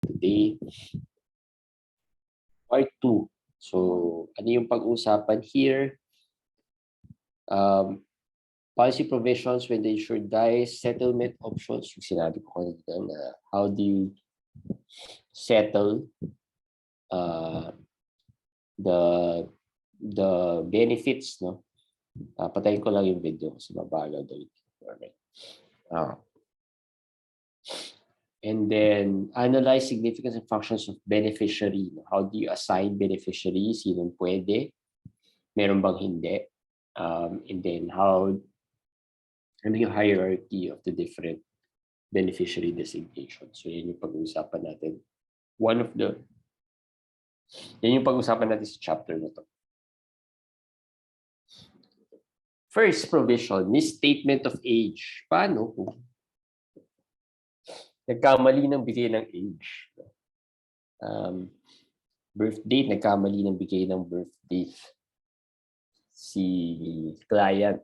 today. Part 2. So, ano yung pag-uusapan here? Policy provisions when the insured dies, settlement options, yung sinabi ko kanina na how do you settle the benefits, no? Patayin ko lang yung video kasi mabagal daw ito. Alright. And then analyze significance and functions of beneficiary. How do you assign beneficiaries? Sinong pwede? Meron bang hindi? And then ano yung hierarchy of the different beneficiary designations. So yan yung pag-uusapan natin. Yan yung pag-uusapan natin sa chapter na to. First provision, misstatement of age. Paano kung nagkamali ng bigay ng age? Birth date, nagkamali ng bigay ng birth date si client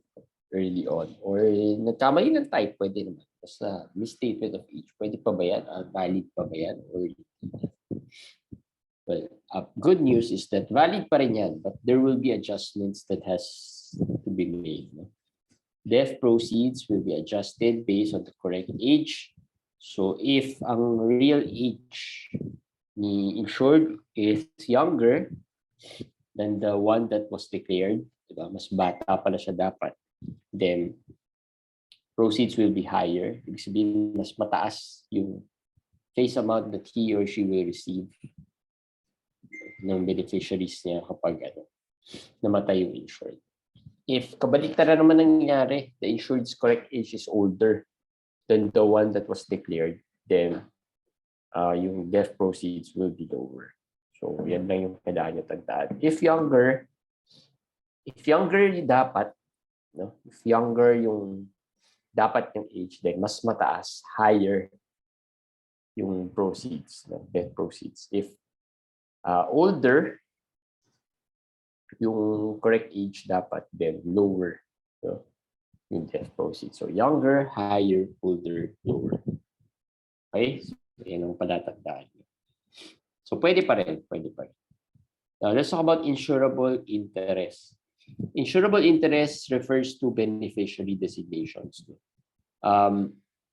early on. Or nagkamali ng type, pwede naman. Basta misstatement of age, pwede pa ba yan? Valid pa ba yan? Or well, good news is that valid pa rin yan, but there will be adjustments that has to be made. No? Death proceeds will be adjusted based on the correct age. So if ang real age ni insured is younger than the one that was declared, diba? Mas bata pala siya dapat, then proceeds will be higher. Ibig sabihin, mas mataas yung face amount that he or she will receive ng beneficiaries niya kapag namatay yung insured. If kabaliktaran naman nangyari, the insured's correct age is older than the one that was declared, then yung death proceeds will be lower. So yan lang yung kailangan nyo tandaan. If younger dapat, no? If younger yung dapat yung age, then mas mataas, higher yung proceeds, no? Death proceeds. If older yung correct age dapat, then lower, no? Yung death proceeds. So younger, higher, older, lower. Okay? So yan ang palatandaan. So pwede pa rin. Now let's talk about insurable interest. Insurable interest refers to beneficiary designations.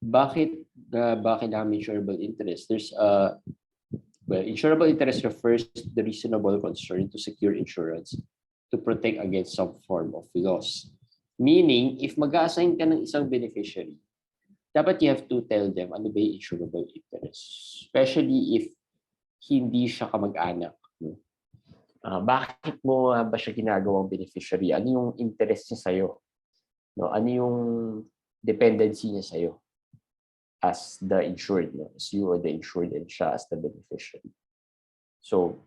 Bakit namin insurable interest? Insurable interest refers to the reasonable concern to secure insurance to protect against some form of loss. Meaning, if mag-assign ka ng isang beneficiary, dapat you have to tell them ano ba yung insurable interest. Especially if hindi siya kamag-anak. No? Bakit mo ba siya ginagawang beneficiary? Ano yung interest niya sa'yo? No? Ano yung dependency niya sa'yo as the insured? No? As you are the insured and siya as the beneficiary. So,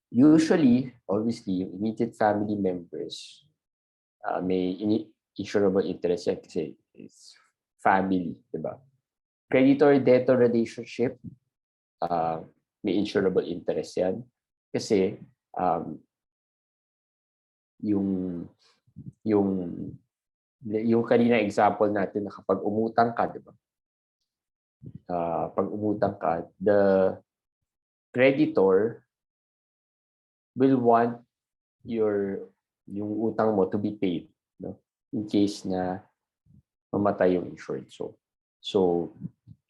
usually, obviously, yung immediate family members may insurable interest yan kasi it's family, diba? Creditor-debtor relationship, may insurable interest yan. Kasi yung kanina example natin na kapag umutang ka, diba? Pag umutang ka, the creditor will want yung utang mo to be paid, no? In case na mamatay yung insured. So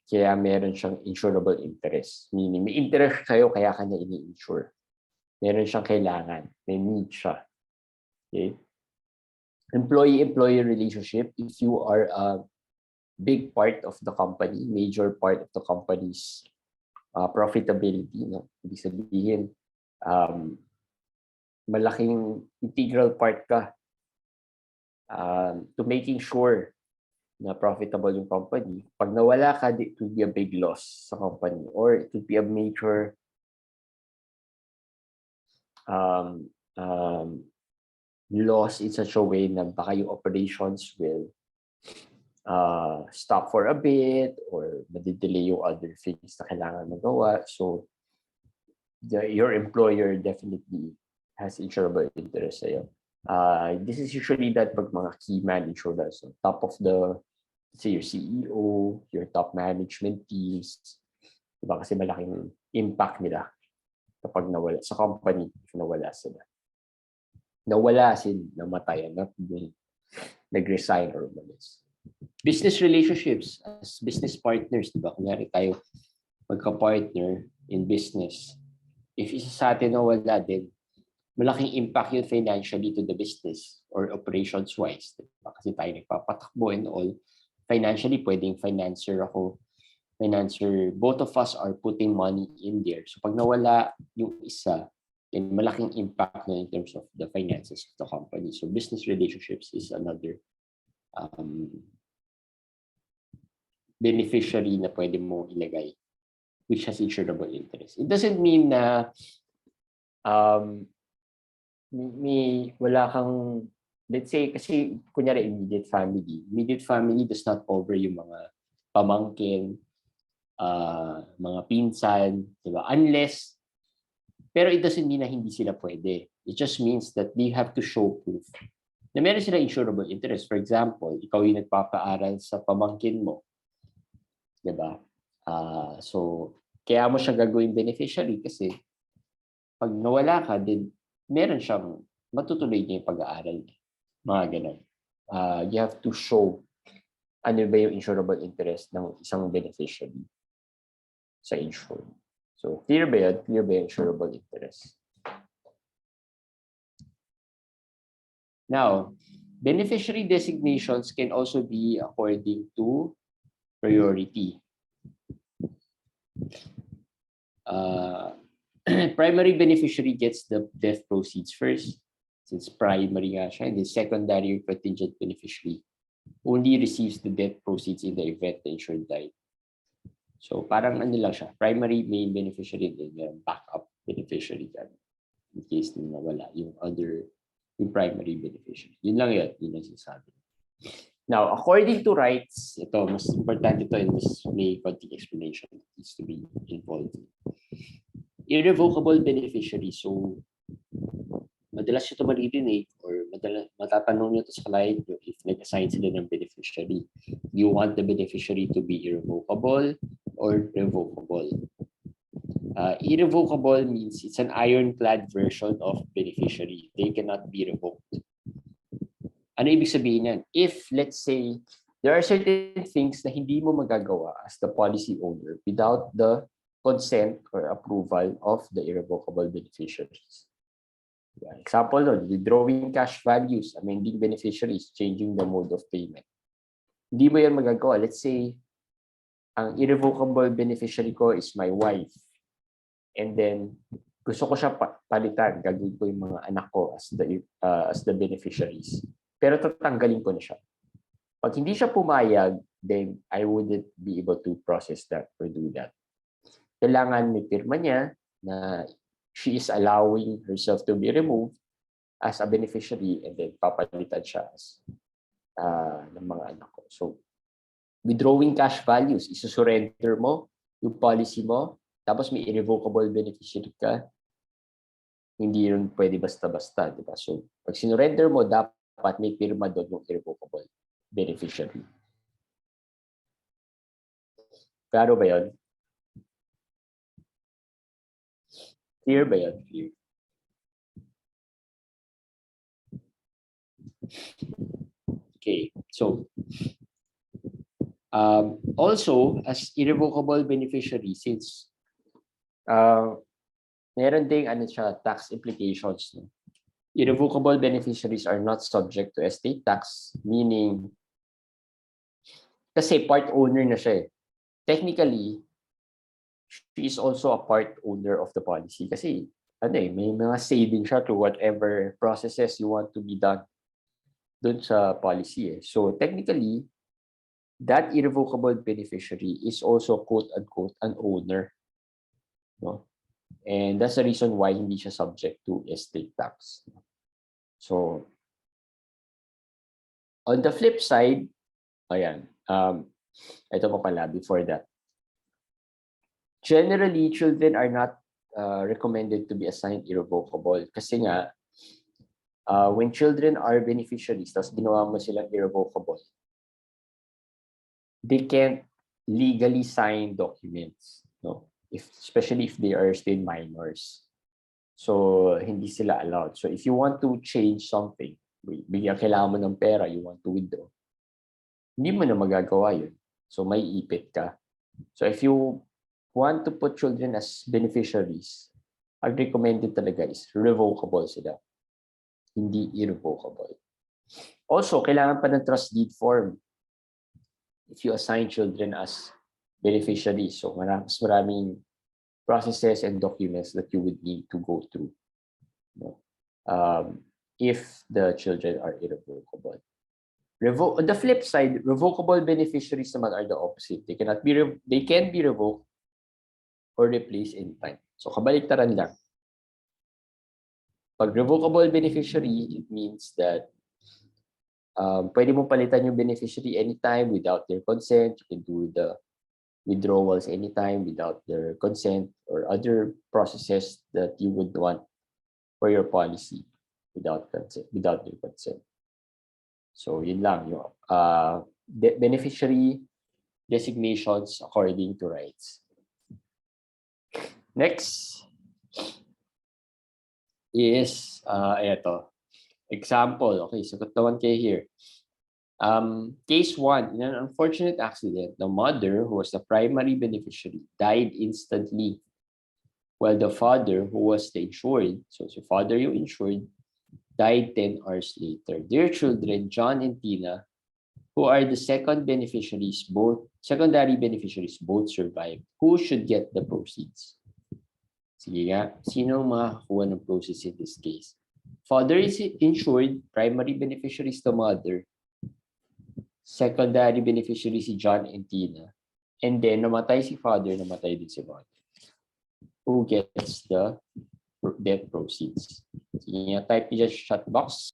kaya meron siyang insurable interest. Meaning, may interest kayo kaya kanya ini-insure. Meron siyang kailangan. May need siya. Okay? Employee-employee relationship, if you are a big part of the company, major part of the company's profitability, no? Ibig sabihin, malaking integral part ka to making sure na profitable yung company. Pag nawala ka, it will be a big loss sa company, or it will be a major loss in such a way na baka yung operations will stop for a bit or madidelay yung other things na kailangan magawa. So your employer definitely has insurable interest sa'yo. This is usually that pag mga key man insurers, so top of the, say your CEO, your top management teams, Diba? Kasi malaking impact nila kapag nawala sa company, if nawala sila. Nawala sin namatayan, not nag-resign or umalis. Business relationships as business partners, diba? Kunyari tayo magka-partner in business. If isa sa atin nawala din, malaking impact yun financially to the business or operations-wise. Diba? Kasi tayo nagpapatakbo and all. Financially, pwedeng financer ako. Financer, both of us are putting money in there. So pag nawala yung isa, then malaking impact na in terms of the finances of the company. So business relationships is another beneficiary na pwede mo ilagay, which has insurable interest. It doesn't mean na wala kang, let's say, kasi kunyari immediate family does not cover yung mga pamangkin, mga pinsan, diba? Unless, pero it doesn't mean na hindi sila pwede. It just means that they have to show proof na meron sila insurable interest. For example, ikaw yung nagpapaaral sa pamangkin mo, diba? So, kaya mo siya gagawin beneficiary kasi pag nawala ka, din meron siyang matutuloy niya yung pag-aaral. Mga ganun. You have to show ano ba yung insurable interest ng isang beneficiary sa insurance. So, clear ba yun? Clear ba yung insurable interest? Now, beneficiary designations can also be according to priority. Primary beneficiary gets the death proceeds first, since primary nga siya, and the secondary contingent beneficiary only receives the death proceeds in the event the insured died. So parang ano lang siya, primary main beneficiary din, yung backup beneficiary yan, in case na nawala yung primary beneficiary. Yun lang sinasabi. Now, according to rights, ito, mas importante ito and mas may konting explanation that needs to be involved. Irrevocable beneficiary. So, madalas ito maririnig or matatanong nyo ito sa client if nag-assign sila ng beneficiary. Do you want the beneficiary to be irrevocable or revocable? Irrevocable means it's an ironclad version of beneficiary. They cannot be revoked. Ano ibig sabihin yan? If, let's say, there are certain things na hindi mo magagawa as the policy owner without the consent or approval of the irrevocable beneficiaries. Example, withdrawing cash values, amending beneficiaries, changing the mode of payment. Hindi mo yan magagawa. Let's say, ang irrevocable beneficiary ko is my wife. And then, gusto ko siya palitan. Gagawin ko yung mga anak ko as the beneficiaries. Pero tatanggalin ko na siya. Pag hindi siya pumayag, then I wouldn't be able to process that or do that. Kailangan may pirma niya na she is allowing herself to be removed as a beneficiary and then papalitan siya as ng mga anak ko. So, withdrawing cash values, isusurrender mo yung policy mo, tapos may irrevocable beneficiary ka, hindi yun pwede basta-basta, di ba? So, pag sinurrender mo, dapat may pirma doon yung irrevocable beneficiary. Klaro ba yun? Clear ba yun? Clear. Okay, so also as irrevocable beneficiary, since meron ding tax implications. No? Irrevocable beneficiaries are not subject to estate tax, meaning kasi part owner na siya eh. Technically, she is also a part owner of the policy kasi may mga say din siya to whatever processes you want to be done dun sa policy eh. So technically, that irrevocable beneficiary is also quote-unquote an owner. No? And that's the reason why hindi siya subject to estate tax. So, on the flip side, ayan, ito pa pala before that. Generally, children are not recommended to be assigned irrevocable kasi nga, when children are beneficiaries, tapos ginawa mo silang irrevocable, they can't legally sign documents. No? no? Especially if they are still minors. So, hindi sila allowed. So, if you want to change something, bigyan kailangan mo ng pera, you want to withdraw, hindi mo na magagawa yun. So, may ipit ka. So, if you want to put children as beneficiaries, ang recommended talaga is revocable sila. Hindi irrevocable. Also, kailangan pa ng trust deed form if you assign children as beneficiaries. So, mas maraming processes and documents that you would need to go through, you know, if the children are irrevocable. On the flip side, revocable beneficiaries naman are the opposite. They can be revoked or replaced in time. So kabaliktaran lang. Pag revocable beneficiary, it means that pwede mo palitan yung beneficiary anytime without their consent. You can do the withdrawals anytime without their consent, or other processes that you would want for your policy without their consent. So yun lang yung beneficiary designations according to rights. Next is ito. Example. Okay, sagot naman kayo here. Case 1, in an unfortunate accident, the mother, who was the primary beneficiary, died instantly, while the father, who was the insured, so si father yung insured, died 10 hours later. Their children, John and Tina, who are the secondary beneficiaries, both survived. Who should get the proceeds? Sige nga, sino makakuha ng proceeds in this case? Father is insured, primary beneficiary is the mother, secondary beneficiary si John and Tina, and then namatay si father, namatay din si mother. Who gets the death proceeds? Sige nga, type niyo sa chat box.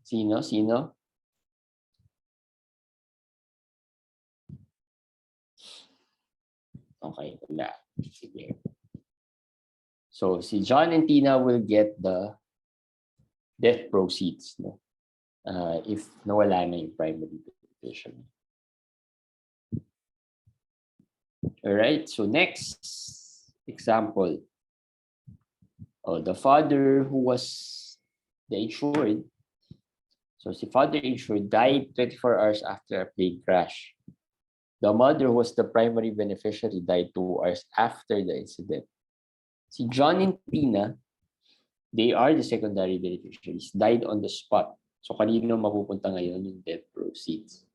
Sino? Okay, wala. Sige. So, si John and Tina will get the death proceeds, no? If nawala na yung primary beneficiary. Alright, so next example. The father who was the insured, so si father insured died 24 hours after a plane crash. The mother, who was the primary beneficiary, died 2 hours after the incident. Si John and Tina, they are the secondary beneficiaries, died on the spot. So kanino mapupunta ngayon yung death proceeds?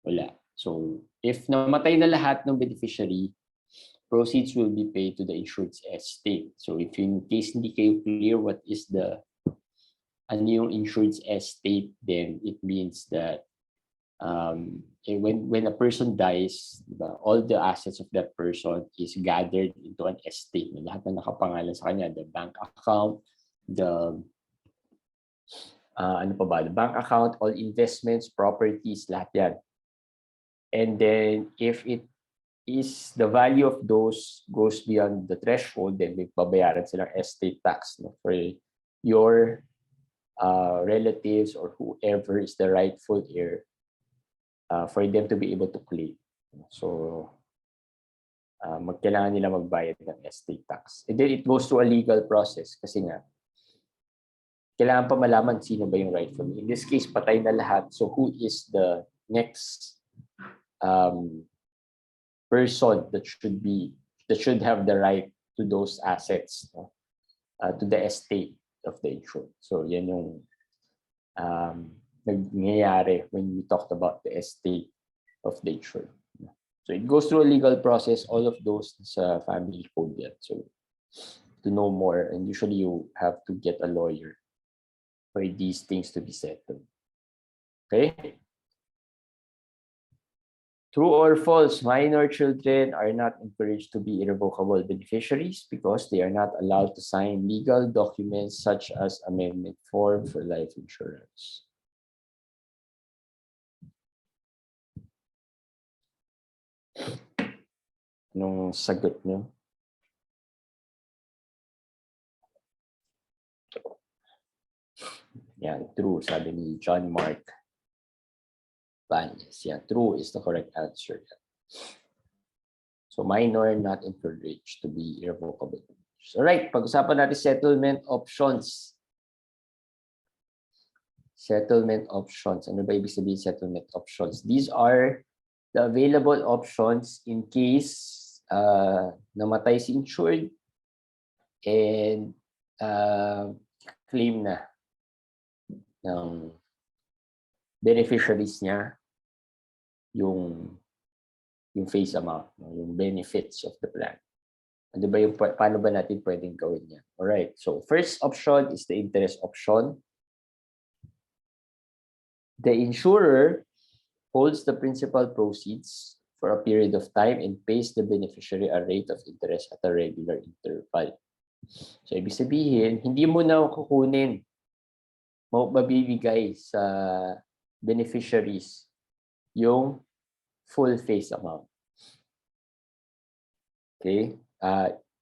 Wala. So if namatay na lahat ng beneficiary, proceeds will be paid to the insured's estate. So if in case hindi kayo clear what is ano yung insured's estate, then it means that when a person dies, diba, all the assets of that person is gathered into an estate. Lahat na nakapangalan sa kanya, the bank account, the the bank account, all investments, properties, lahat yan. And then if it is the value of those goes beyond the threshold, then may babayaran silang estate tax, no, for your relatives or whoever is the rightful heir, for them to be able to claim. So kailangan nila magbayad ng estate tax. And then it goes to a legal process kasi nga kailangan pa malaman sino ba yung rightful. In this case, patay na lahat. So who is the next person that should have the right to those assets, no? To the estate of the insured. So yan yung nangyayari when we talked about the estate of the insured. So it goes through a legal process, all of those sa family code yan. So to know more, and usually you have to get a lawyer for these things to be settled. Okay? True or false, minor children are not encouraged to be irrevocable beneficiaries because they are not allowed to sign legal documents such as amendment form for life insurance. Anong sagot nyo? Yan, true, sabi ni John Mark Banyes. Yan, true is the correct answer. So minor, not encouraged to be irrevocable. All right, pag-usapan natin settlement options. Settlement options. Ano ba ibig sabihin settlement options? These are the available options in case namatay si insured and claim na ng beneficiaries niya yung face amount, yung benefits of the plan. Ano ba yung, paano ba natin pwedeng gawin yan? Alright, so first option is the interest option. The insurer holds the principal proceeds for a period of time and pays the beneficiary a rate of interest at a regular interval. So, ibig sabihin, hindi mo na kukunin, mabibigay sa beneficiaries yung full face amount. Okay?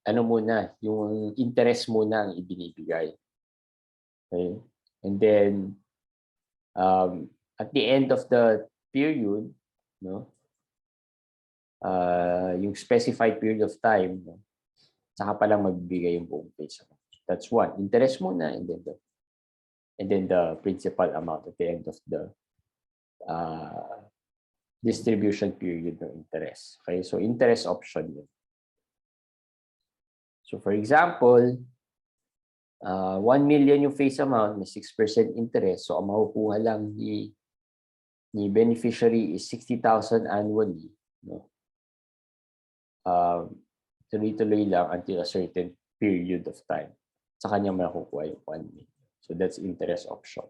Ano muna, yung interest muna ang ibinibigay. Okay? And then, at the end of the period, no, yung specified period of time, no, saka pa lang magbibigay yung buong face amount. That's one. Interest muna, and then the principal amount at the end of the distribution period ng interest. Okay, so interest option yun. So for example, 1 million yung face amount, may 6% interest. So ang makukuha lang ni beneficiary is 60,000 annually. No? Tuloy-tuloy lang until a certain period of time. Sa kanya makukuha yung 1 million. So that's interest option.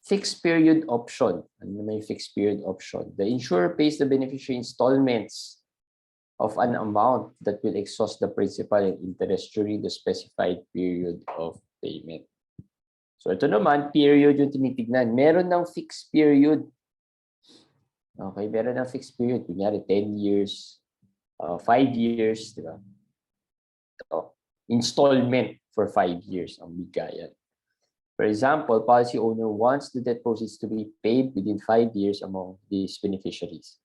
Fixed period option. Ano may fixed period option? The insurer pays the beneficiary installments of an amount that will exhaust the principal and interest during the specified period of payment. So ito naman, period yung tinitignan. Meron ng fixed period. Okay, meron ng fixed period. Kunyari, 10 years, 5 years, di ba? Ito, installment for 5 years ang bigayan. For example, policy owner wants the debt proceeds to be paid within 5 years among these beneficiaries,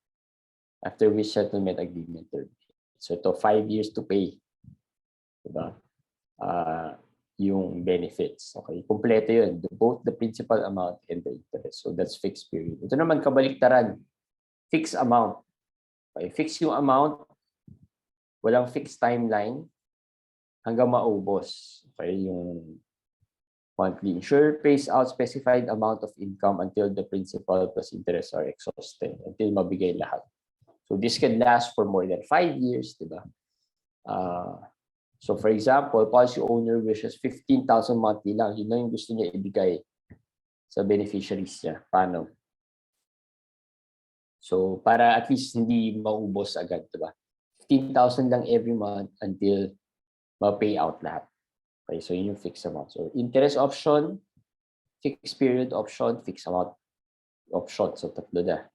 after which settlement agreement terminates. So ito, 5 years to pay. Diba? Yung benefits. Okay, kompleto yun. Both the principal amount and the interest. So that's fixed period. Ito naman kabaliktaran. Fixed amount. Okay, fix yung amount. Walang fixed timeline hanggang maubos. Okay, yung monthly. Insurer pays out specified amount of income until the principal plus interest are exhausted, until mabigay lahat. So this can last for more than 5 years, diba? So for example, policy owner wishes 15,000 monthly lang. Yun lang yung gusto niya ibigay sa beneficiaries niya. Paano? So para at least hindi maubos agad, diba? 15,000 lang every month until ma-pay out lahat. Okay, so yun yung fixed amount. So interest option, fixed period option, fixed amount option. So tatlo na.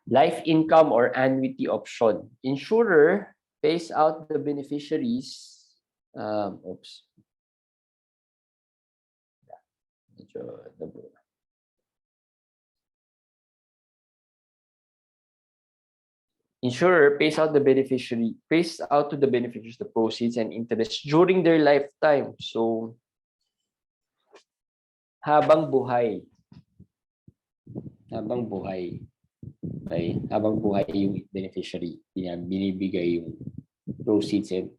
Life income or annuity option. Insurer pays out the beneficiaries. Insurer pays out to the beneficiaries the proceeds and interest during their lifetime. So, habang buhay. Okay, habang buhay yung beneficiary, binibigay yung proceeds and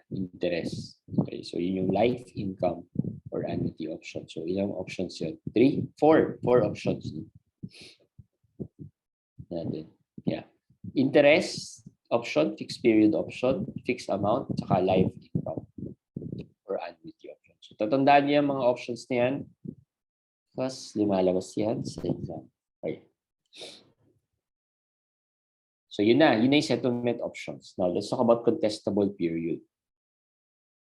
interest. Okay, so yun yung life income or annuity option. So, ilang options yun? 4 options. Natin. Yeah. Interest option, fixed period option, fixed amount, saka life income or annuity option. So tatandaan niyo yung mga options na yan kasi lumalabas yan sa exam. Okay. So yun na yung settlement options. Now let's talk about contestable period.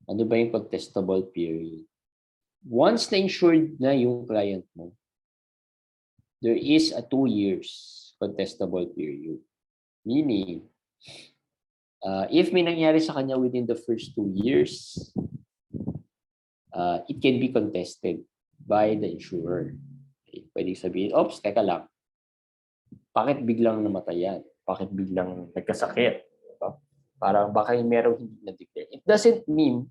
Ano ba yung contestable period? Once na-insured na yung client mo, there is a 2 years contestable period. Meaning, If may nangyari sa kanya within the first 2 years, it can be contested by the insurer. Okay. Pwede sabihin, oops, teka lang. Bakit biglang namatay yan? Bakit biglang nagkasakit? Diba? Parang baka merong hindi na-declare. It doesn't mean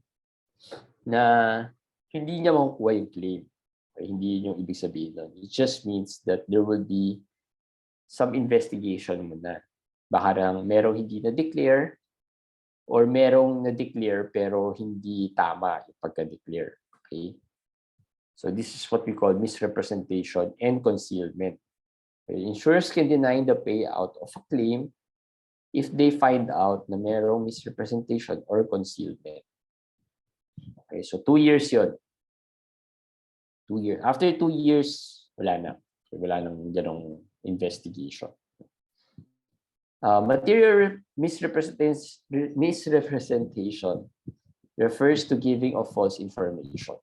na hindi niya makukuha yung claim. Okay, hindi yun yung ibig sabihin nun. It just means that there will be some investigation muna. Baka lang merong hindi na-declare or merong na-declare pero hindi tama yung pagka-declare. Okay? So this is what we call misrepresentation and concealment. Okay? Insurers can deny the payout of a claim if they find out na merong misrepresentation or concealment. Okay, so 2 years yun. 2 years. After 2 years, wala na. Wala nang ganong investigation. Material misrepresentation refers to giving of false information.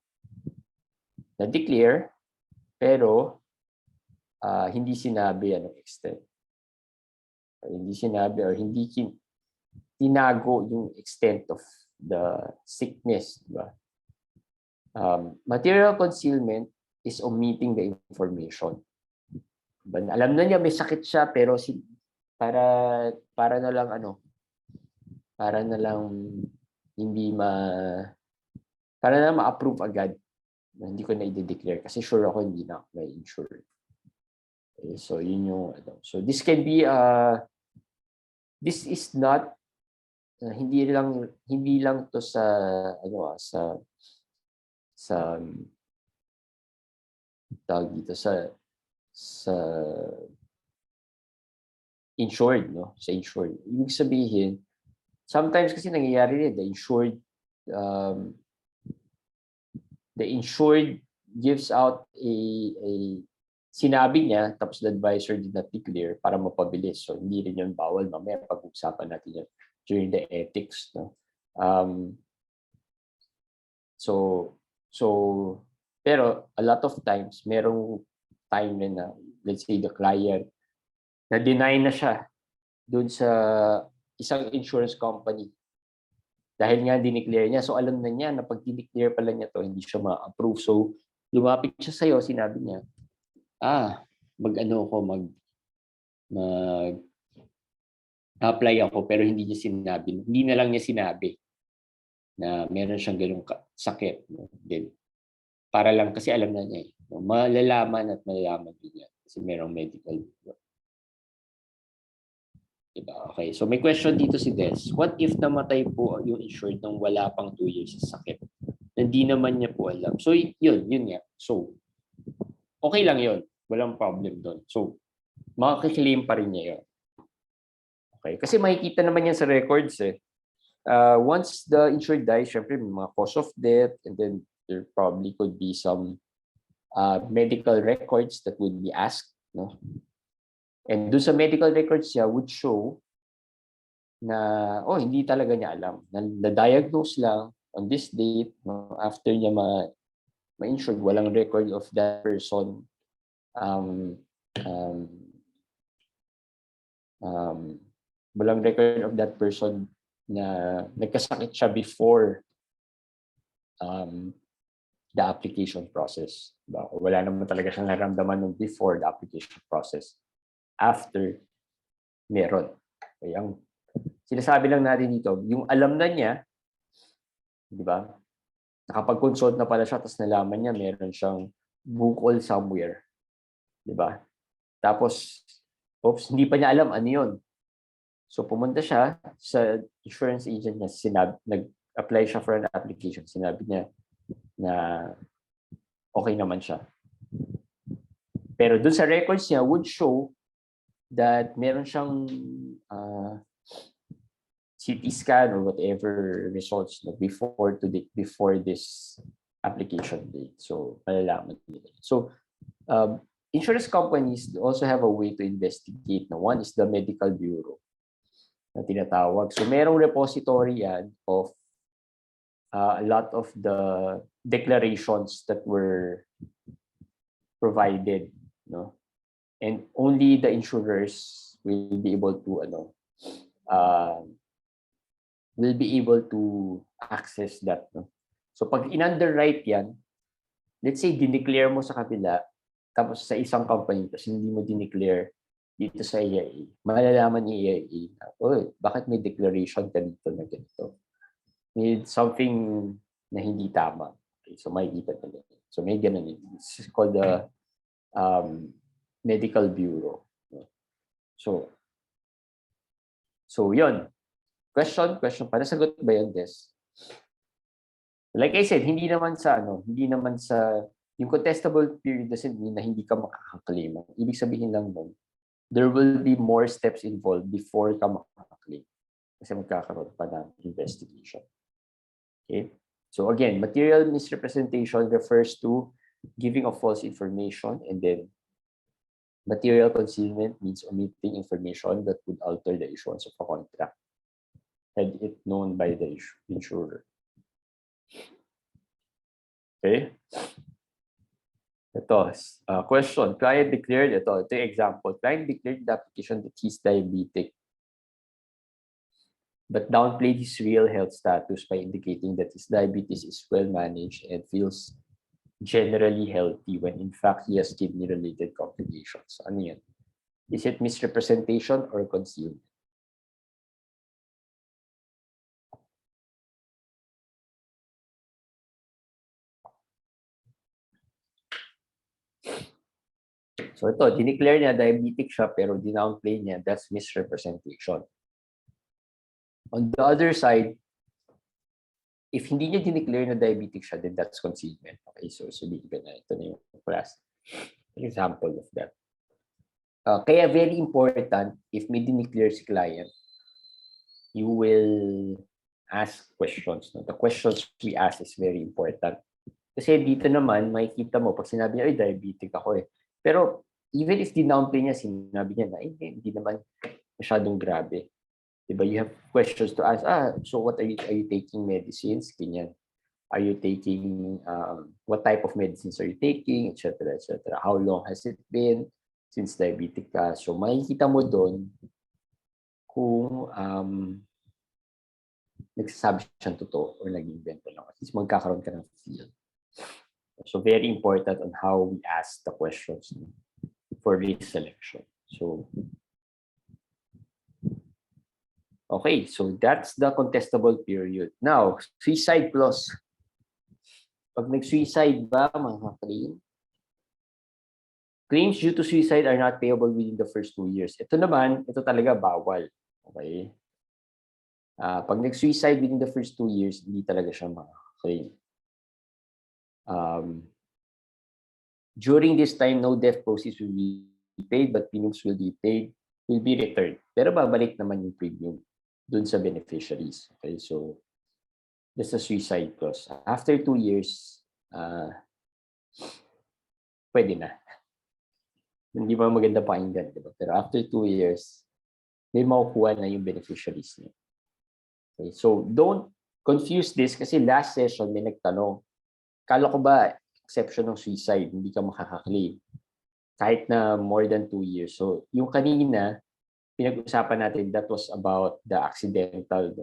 Na-declare, pero hindi sinabi anong extent. Hindi sinabi or hindi tinago yung extent of the sickness. Diba? Material concealment is omitting the information. Diba? Alam na niya may sakit siya pero para na lang hindi para na ma-approve agad. Hindi ko na i-declare kasi sure ako hindi na may insure. Okay, so yun yung so this can be this is not hindi lang to sa tawag dito sa insured, no? Sa insured. Ibig sabihin, sometimes kasi nangyayari rin, the insured gives out a sinabi niya, tapos the advisor did not declare para mapabilis. So, hindi rin yun bawal. Mamaya pag-usapan natin yun during the ethics, no? Pero a lot of times, merong time na, let's say the client, na-deny na siya dun sa isang insurance company. Dahil nga dineclare niya. So alam na niya na pag dineclare pala niya to, hindi siya ma-approve. So lumapit siya sa'yo, sinabi niya, mag-apply ako pero hindi niya sinabi. Hindi na lang niya sinabi na meron siyang ganung sakit. No? Then, para lang kasi alam na niya no? Malalaman din niya kasi merong medical. Diba? Okay, so may question dito si Des. What if namatay po yung insured nang wala pang 2 years sa sakit? Hindi naman niya po alam. So yun nga. So okay lang yun. Walang problem doon. So makakiklaim pa rin niya yun. Okay, kasi makikita naman yan sa records eh. Once the insured dies, syempre may mga cause of death and then there probably could be some medical records that would be asked, no? And doon sa medical records niya would show na, hindi talaga niya alam. Na-diagnose lang on this date, no, after niya ma-insured, walang record of that person. Walang record of that person na nagkasakit siya before the application process. Wala naman talaga siyang naramdaman before the application process. After, meron. Okay, ang sinasabi lang natin dito, yung alam na niya, di ba? Nakapag-consult na pala siya, tapos nalaman niya meron siyang bukol somewhere. Di ba? Tapos, hindi pa niya alam ano yun. So, pumunta siya sa insurance agent niya, nag-apply siya for an application. Sinabi niya na okay naman siya. Pero dun sa records niya would show that meron siyang CT scan or whatever results before this application date. So, malalaman nila. So, insurance companies also have a way to investigate. Now, one is the medical bureau na tinatawag. So, merong repository yan of a lot of the declarations that were provided, no? And only the insurers will be able to will be able to access that. No? So pag in-underwrite yan, let's say dineclare mo sa kabila, tapos sa isang company, tapos hindi mo dineclare dito sa AIA, malalaman ni AIA, oh, bakit may declaration ka dito na ganito? May something na hindi tama. Okay, so makikita nila. So may ganun. This is called the medical bureau. So yun. Question para sagot ba yun, Des? Like I said, hindi naman sa yung contestable period doesn't mean na hindi ka makaka-claim. Ibig sabihin lang nun, there will be more steps involved before ka makaka-claim. Kasi magkakaroon pa ng investigation. Okay? So again, material misrepresentation refers to giving of false information, and then material concealment means omitting information that would alter the issuance of a contract had it known by the insurer. Okay? Ito, question. Client declared, ito yung example. Client declared the application that he's diabetic, but downplayed his real health status by indicating that his diabetes is well managed and feels generally healthy when in fact he has kidney-related complications. Ano yan? Is it misrepresentation or concealment? So ito, dineclare niya diabetic siya pero dinownplay niya, that's misrepresentation. On the other side, if hindi niya dineclare na diabetic siya, then that's concealment. Okay, so sabihin ko na ito na yung class example of that. Kaya very important, if may dineclare si client, you will ask questions. No? The questions we ask is very important. Kasi dito naman, makikita mo, pag sinabi niya, ay, diabetic ako eh. Pero even if dinownplay niya, sinabi niya na, hindi naman masyadong grabe. Diba? You have questions to ask, so what are you taking medicines? Ganyan. Are you taking, what type of medicines are you taking, etc., etc. How long has it been since diabetic ka? So makikita mo doon kung nagsasabi siyang totoo or nag-invento lang. At least magkakaroon ka ng feel. So very important on how we ask the questions for risk selection. So, okay, so that's the contestable period. Now, suicide clause. Pag nag-suicide ba, mga claim? Claims due to suicide are not payable within the first 2 years. Ito naman, ito talaga bawal. Okay? Pag nag-suicide within the first 2 years, hindi talaga siya mga-claim. During this time, no death proceeds will be paid, but premiums will be returned. Pero babalik naman yung premium dun sa beneficiaries. Okay, so that's a suicide clause. After 2 years, pwede na. Hindi pa maganda pakinggan, diba? Pero after 2 years, may makukuha na yung beneficiaries niya. Okay, so don't confuse this kasi last session may nagtanong, kala ko ba exception ng suicide, hindi ka makaka-claim kahit na more than 2 years. So yung kanina, pinag-usapan natin, that was about the accidental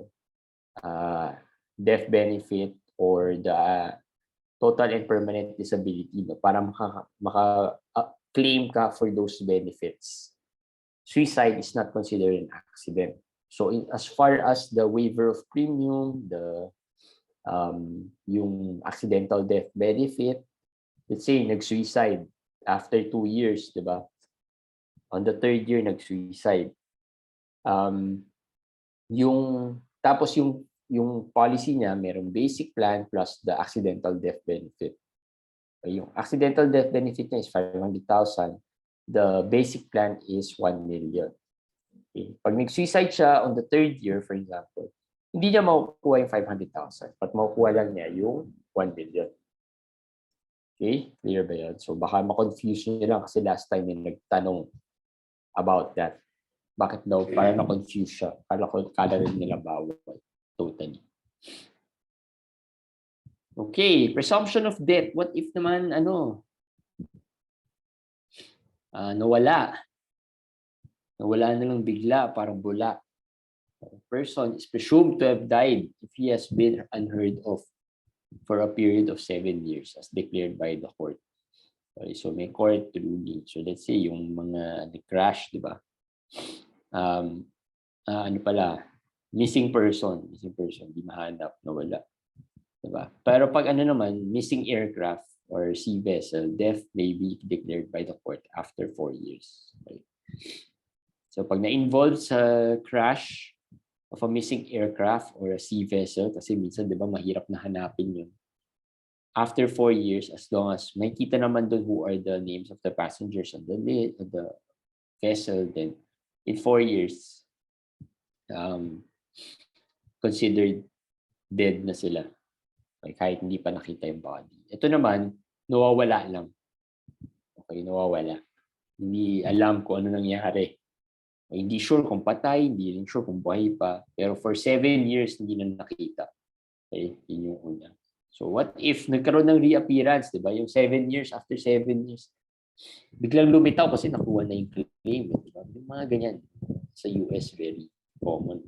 death benefit or the total and permanent disability, no? Para maka-claim ka for those benefits. Suicide is not considered an accident. So as far as the waiver of premium, yung accidental death benefit, let's say nag-suicide after 2 years, diba? On the 3rd year, nag-suicide. Tapos yung policy niya, merong basic plan plus the accidental death benefit. Yung accidental death benefit niya is 500,000. The basic plan is 1 million. Okay. Pag nag-suicide siya on the 3rd year, for example, hindi niya makukuha yung 500,000, but makukuha lang niya yung 1 million. Okay? Clear ba yan? So baka ma-confuse niyo lang kasi last time may nagtanong about that. Bakit daw? Para na-confuse siya. Kala rin nila bawal. Totally. Okay. Presumption of death. What if naman, nawala? Nawala na lang bigla, parang bula. Person is presumed to have died if he has been unheard of for a period of 7 years as declared by the court. Okay, so may court ruling. So let's say yung mga crash, di ba? Ano pala, missing person, di mahanap, nawala. Diba? Pero pag ano naman, missing aircraft or sea vessel, death may be declared by the court after 4 years. Okay? So pag na-involve sa crash of a missing aircraft or a sea vessel, kasi minsan di ba mahirap na hanapin yun. After 4 years, as long as may kita naman doon who are the names of the passengers on the vessel, then in 4 years, considered dead na sila. Okay, kahit hindi pa nakita yung body. Ito naman, nawawala lang. Okay, nawawala. Hindi alam kung ano nangyari. Hindi sure kung patay, hindi rin sure kung buhay pa. Pero for 7 years, hindi na nakita. Okay, yun yung una. So what if nagkaroon ng reappearance, di ba? Yung 7 years, after 7 years, biglang lumitaw kasi nakuha na yung claim. Diba? Yung mga ganyan. Sa US, very common.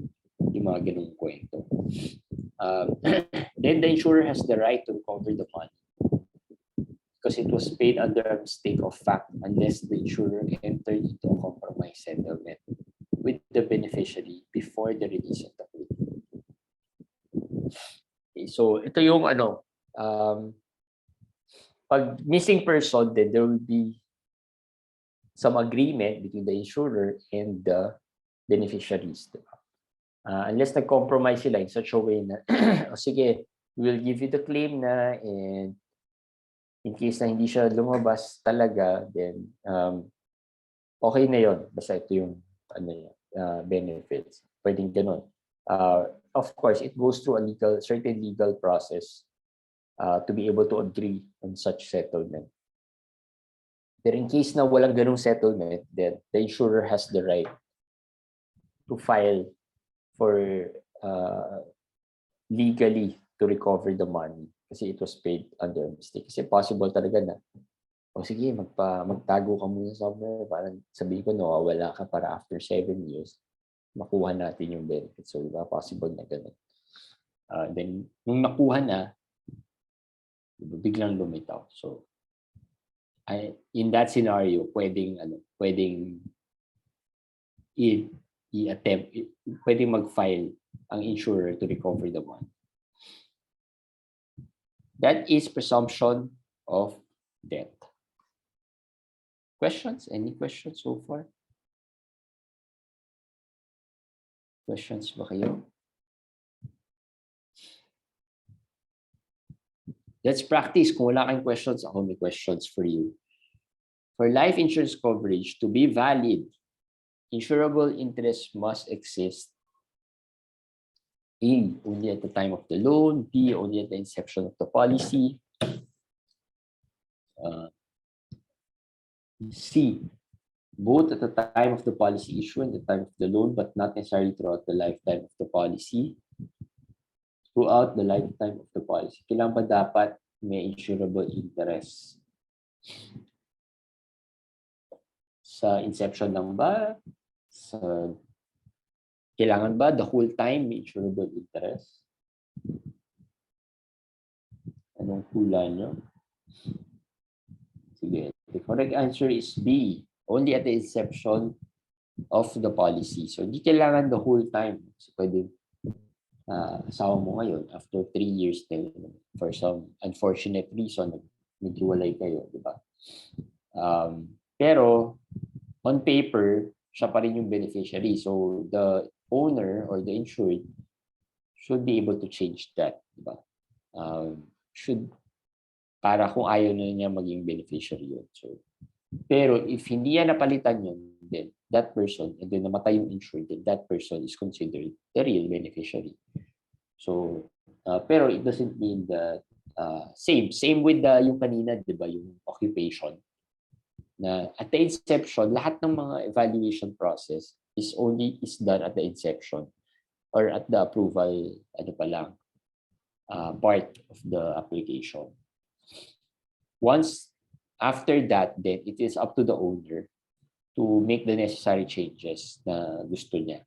Yung mga ganung kwento. Then the insurer has the right to recover the money because it was paid under a mistake of fact unless the insurer entered into a compromise settlement with the beneficiary before the release of the claim. Okay, so ito yung pag missing person, then there will be some agreement between the insurer and the beneficiaries. Diba? Unless nag-compromise sila in such a way na, o sige, we'll give you the claim na, and in case na hindi siya lumabas talaga, then okay na yon. Basta ito yung benefits. Pwedeng ganun. Of course, it goes through a certain legal process to be able to agree on such settlement. But in case na walang ganung settlement, then the insurer has the right to file for legally to recover the money kasi it was paid under a mistake. Kasi possible talaga na, o sige, magtago ka muna somewhere, parang sabihin ko nawawala ka para after 7 years, makuha natin yung benefit. So, diba, possible na ganun. Then, nung nakuha na, diba, biglang lumitaw. So, in that scenario, pwedeng i-attempt, pwedeng mag-file ang insurer to recover the money. That is presumption of death. Questions? Any questions so far? Questions ba kayo? Let's practice. Kung wala kayong questions, ako may questions for you. For life insurance coverage to be valid, insurable interest must exist. A, only at the time of the loan. B, only at the inception of the policy. C, both at the time of the policy issue and the time of the loan, but not necessarily throughout the lifetime of the policy. Throughout the lifetime of the policy. Kailan ba dapat may insurable interest? Sa inception lang ba? Kailangan ba the whole time may insurable interest? Anong hula nyo? Sige. The correct answer is B. Only at the inception of the policy. So, hindi kailangan the whole time. So, pwede asawa mo ngayon after 3 years din for some unfortunate reason naghiwalay kayo, di ba? Pero on paper, siya pa rin yung beneficiary. So, the owner or the insured should be able to change that, di ba? Para kung ayaw na niya maging beneficiary yun. So, pero if hindi yan napalitan yun, then that person, and then namatay yung insured, then that person is considered the real beneficiary. So, pero it doesn't mean that same with yung kanina, di ba, yung occupation. Na at the inception, lahat ng mga evaluation process is done at the inception or at the approval, part of the application. Once after that, then it is up to the owner to make the necessary changes na gusto niya.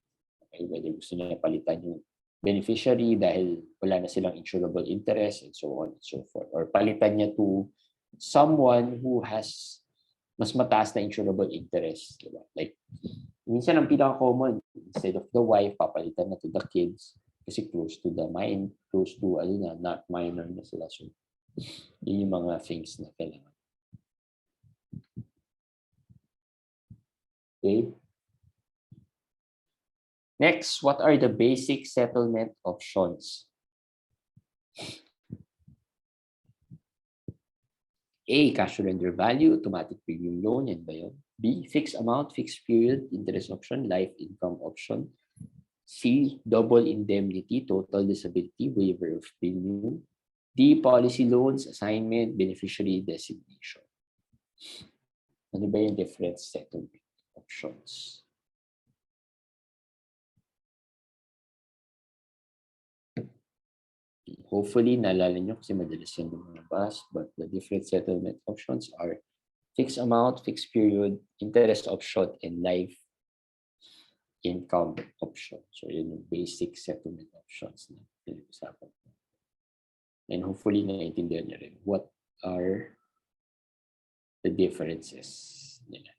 Okay? Okay, whether gusto niya palitan yung beneficiary dahil wala na silang insurable interest and so on and so forth. Or palitan niya to someone who has mas mataas na insurable interest. Diba? Like, minsan ang pinaka-common, instead of the wife, papalitan na to the kids kasi close to the mind, close to, not minor na sila. So, yun yung mga things na kailangan. Okay. Next, what are the basic settlement options? A, cash surrender value, automatic premium loan, yan ba yun? B, fixed amount, fixed period, interest option, life income option. C, double indemnity, total disability, waiver of premium. D, policy loans, assignment, beneficiary designation. Ano ba yung different settlement options? Hopefully, naalala nyo kasi madalas yan lumabas, but the different settlement options are fixed amount, fixed period, interest option, and life income option. So, yun yung basic settlement options na pinag-usapan. And hopefully, naiintindihan nyo rin what are the differences nila.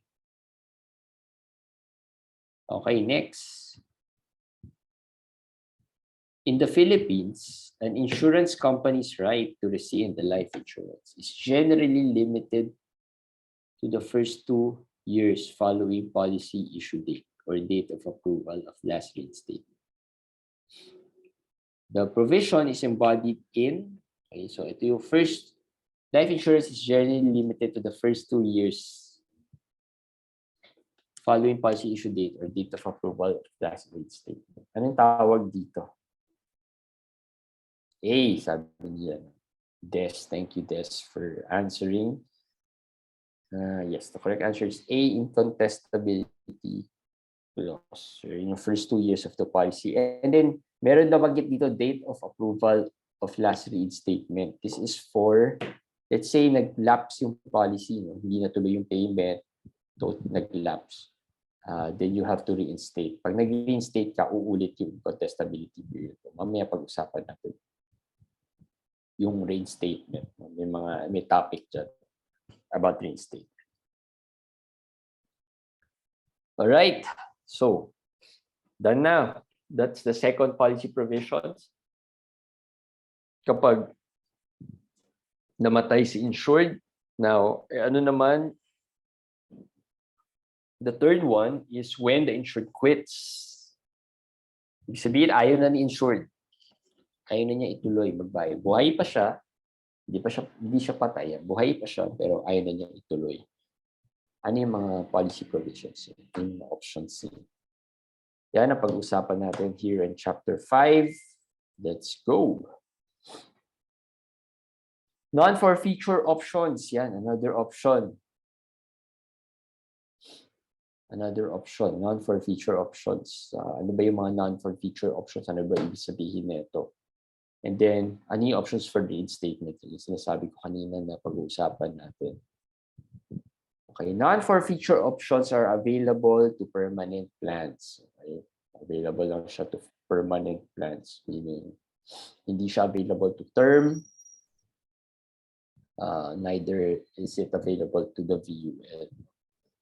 Okay, next. In the Philippines, an insurance company's right to receive the life insurance is generally limited to the first 2 years following policy issue date or date of approval of last reinstatement. The provision is embodied in, okay, so ito yung first, life insurance is generally limited to the first 2 years following policy issue date or date of approval of last reinstatement. Anong tawag dito? A, sabi niya. Des, thank you, Des, for answering. Yes, the correct answer is A, incontestability loss. So, in the first 2 years of the policy. And then, meron na banggit dito, date of approval of last reinstatement. This is for, let's say, nag-lapse yung policy, no? Hindi natuloy yung payment, nag-lapse. Then you have to reinstate. Pag nag-reinstate ka, uulit yung contestability period. Mamaya pag-usapan natin yung reinstatement. May topic dyan about reinstatement. All right. So, done na. That's the second policy provisions. Kapag namatay si insured, now, ano naman, the third one is when the insured quits. Ibig sabihin, ayaw na ni insured. Ayaw na niya ituloy magbayad. Buhay pa siya, hindi siya patay. Buhay pa siya, pero ayaw na niya ituloy. Ano yung mga policy provisions? Yung mga options niya. Yan ang pag-usapan natin here in Chapter 5. Let's go. Non-forfeiture options. Yan, another option. Another option, non-forfeiture options. Ano ba yung mga non-forfeiture options? Ano ba ibig sabihin nito? And then, ano yung options for reinstatement? Yung sinasabi ko kanina na pag-uusapan natin. Okay, non-forfeiture options are available to permanent plans. Okay? Available lang siya to permanent plans, meaning hindi siya available to term, neither is it available to the VUL.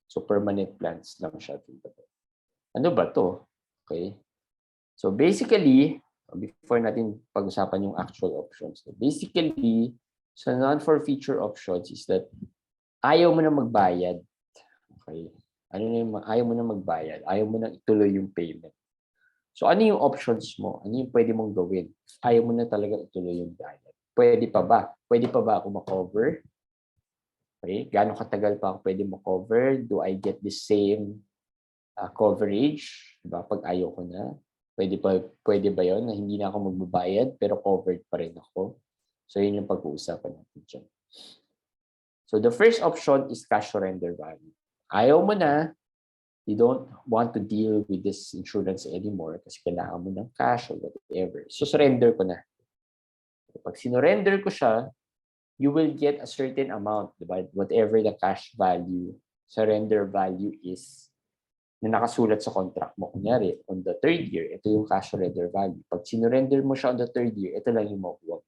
So, permanent plans lang siya available. Ano ba to? Okay. So, basically, before natin pag-usapan yung actual options, basically, sa non-forfeiture options is that ayaw mo na magbayad. Okay. Ano na yung ayaw mo na magbayad? Ayaw mo na ituloy yung payment. So, ano yung options mo? Ano yung pwede mong gawin? Ayaw mo na talaga ituloy yung bayad. Pwede pa ba? Pwede pa ba ako makover? Okay. Gaano katagal pa ako pwede makover? Do I get the same coverage? Diba? Pag ayaw ko na. Pwede ba yun na hindi na ako magbabayad pero covered pa rin ako? So, yun yung pag-uusapan natin dyan. So, the first option is cash surrender value. Ayaw mo na, you don't want to deal with this insurance anymore kasi kailangan mo ng cash or whatever. So, surrender ko na. Pag sinurrender ko siya, you will get a certain amount, diba? Whatever the cash value, surrender value is. na nakasulat sa contract mo. Kunyari, on the 3rd year, ito yung cash surrender value. Pag sinurrender mo siya on the 3rd year, ito lang yung makuha.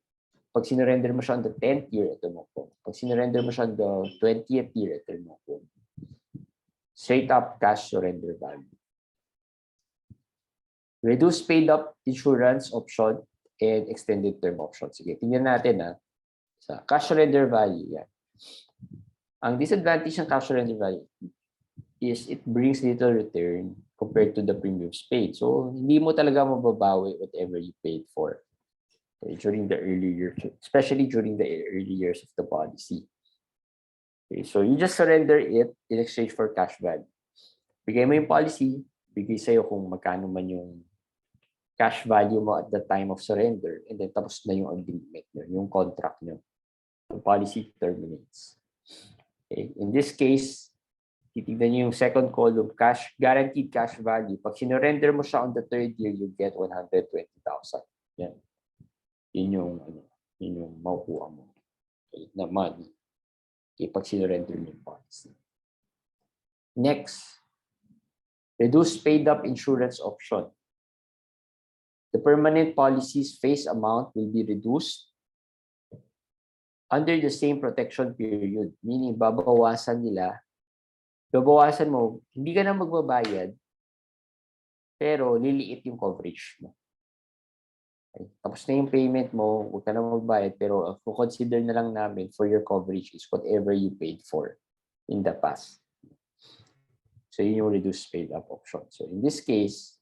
Pag sinurrender mo siya on the 10th year, ito makuha. Pag sinurrender mo siya on the 20th year, ito yung makuha. Straight up cash surrender value. Reduce paid up insurance option and extended term option. Sige, tingnan natin sa cash surrender value. Yan. Ang disadvantage ng cash surrender value is it brings little return compared to the premiums paid. So, hindi mo talaga mababawi whatever you paid for during the early years, especially during the early years of the policy. Okay, so you just surrender it in exchange for cash value. Bigay mo yung policy, bigay sa'yo kung magkano man yung cash value mo at the time of surrender, and then tapos na yung agreement nyo, yung contract nyo. The policy terminates. Okay. In this case, titignan nyo yung second column, guaranteed cash value. Pag sinurrender mo siya on the 3rd year, you get 120,000. Yan. Yun yung makukuha mo. Okay, na money. Okay, pag sinurrender mo yung policy. Next, reduce paid up insurance option. The permanent policy's face amount will be reduced under the same protection period. Meaning, babawasan mo, hindi ka na magbabayad, pero liliit yung coverage mo. Okay. Tapos na yung payment mo, huwag ka na magbayad, pero consider na lang namin for your coverage is whatever you paid for in the past. So, yun yung reduced paid up option. So, in this case,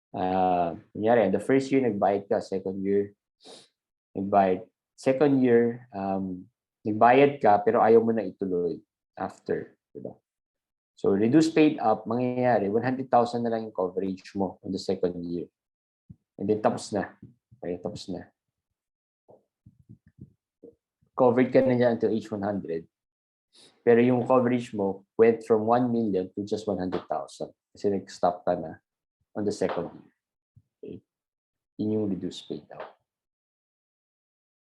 kunyari, the first year nagbayad ka, second year nagbayad ka pero ayaw mo na ituloy after, diba? So reduce paid up, mangyayari 100,000 na lang yung coverage mo on the second year, and then tapos na. Okay, tapos na, covered ka na dyan until age 100, pero yung coverage mo went from 1 million to just 100,000 kasi nag-stop ka na on the second year. Okay. Yun yung reduced paid out.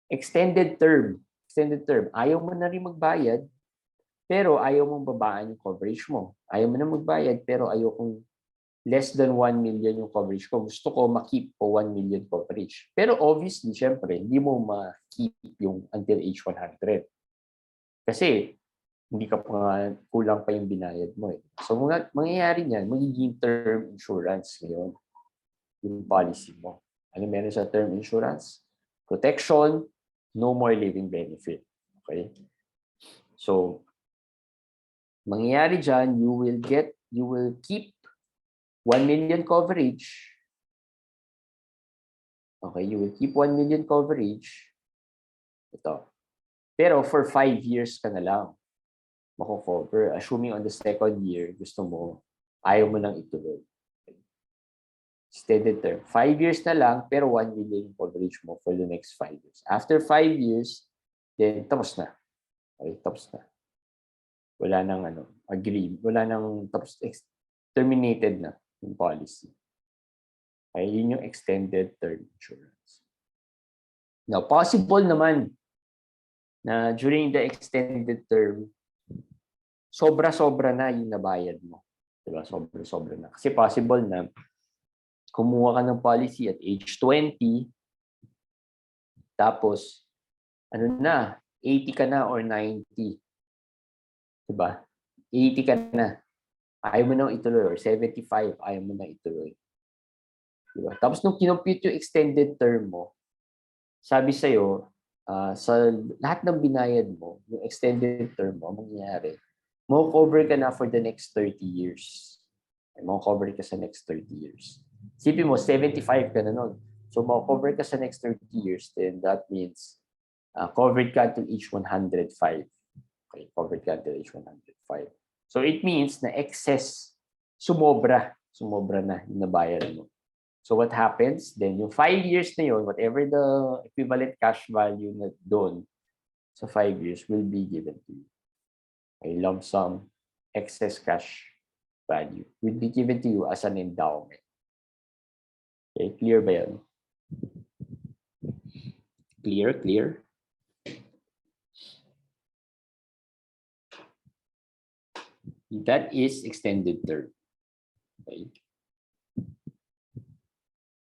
Extended term. Ayaw mo na rin magbayad, pero ayaw mong babaan yung coverage mo. Ayaw mo na magbayad, pero ayaw kong less than 1 million yung coverage ko. Gusto ko ma-keep po 1 million coverage. Pero obviously, syempre, hindi mo ma-keep yung until age 100. Kasi, hindi ka pa kulang pa yung binayad mo. So, mangyayari niyan, magiging term insurance ngayon yung policy mo. Ano meron sa term insurance? Protection, no more living benefit. Okay? So, mangyayari dyan, you will keep 1 million coverage. Okay, you will keep 1 million coverage. Ito. Pero for 5 years ka na lang mako-cover. Assuming on the second year, gusto mo, ayaw mo nang ituloy. Extended term. 5 years na lang, pero 1 million coverage mo for the next 5 years. After 5 years, then tapos na. Okay, tapos na. Wala nang tapos terminated na yung policy. Okay, yun yung extended term insurance. Now, possible naman na during the extended term, sobra-sobra na yung nabayad mo. Diba? Sobra-sobra na. Kasi possible na kumuha ka ng policy at age 20, tapos, 80 ka na or 90. Diba? 80 ka na. Ayaw mo nang ituloy, or 75, ayaw mo nang ituloy. Diba? Tapos, nung kinompute yung extended term mo, sabi sa'yo, sa lahat ng binayad mo, yung extended term mo, mangyayari, mo-cover ka na for the next 30 years. Mo-cover ka sa next 30 years. Sipin mo, 75 ka na nun. So, mo-cover ka sa next 30 years, then that means covered ka until age 105. Okay, covered ka until age 105. So, it means na excess, sumobra na yung nabayad mo. So, what happens? Then, yung 5 years na yun, whatever the equivalent cash value na doon sa 5 years will be given to you. A lump sum excess cash value will be given to you as an endowment. Okay, clear ba yan? Clear? That is extended term. Okay.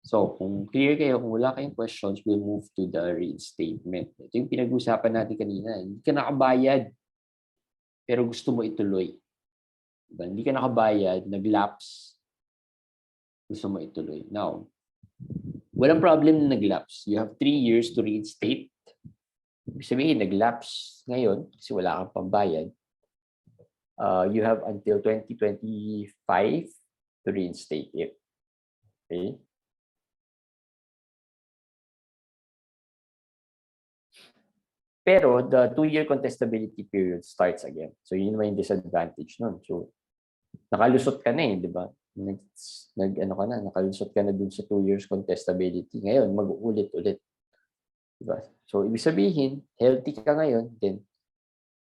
So, kung clear kayo, kung wala kayong questions, we'll move to the reinstatement. Ito yung pinag-usapan natin kanina. Hindi ka nakabayad, pero gusto mo ituloy. Diba? Hindi ka nakabayad, nag-lapse, gusto mo ituloy. Now, walang problem na nag-lapse. You have 3 years to reinstate. Ibig sabihin, nag-lapse ngayon kasi wala kang pambayad. You have until 2025 to reinstate it. Okay? Pero the 2-year contestability period starts again. So yun naman yung disadvantage nun. So nakalusot ka na di ba? Nakalusot ka na dun sa 2 years contestability. Ngayon, mag-uulit-ulit. Diba? So ibig sabihin, healthy ka ngayon, then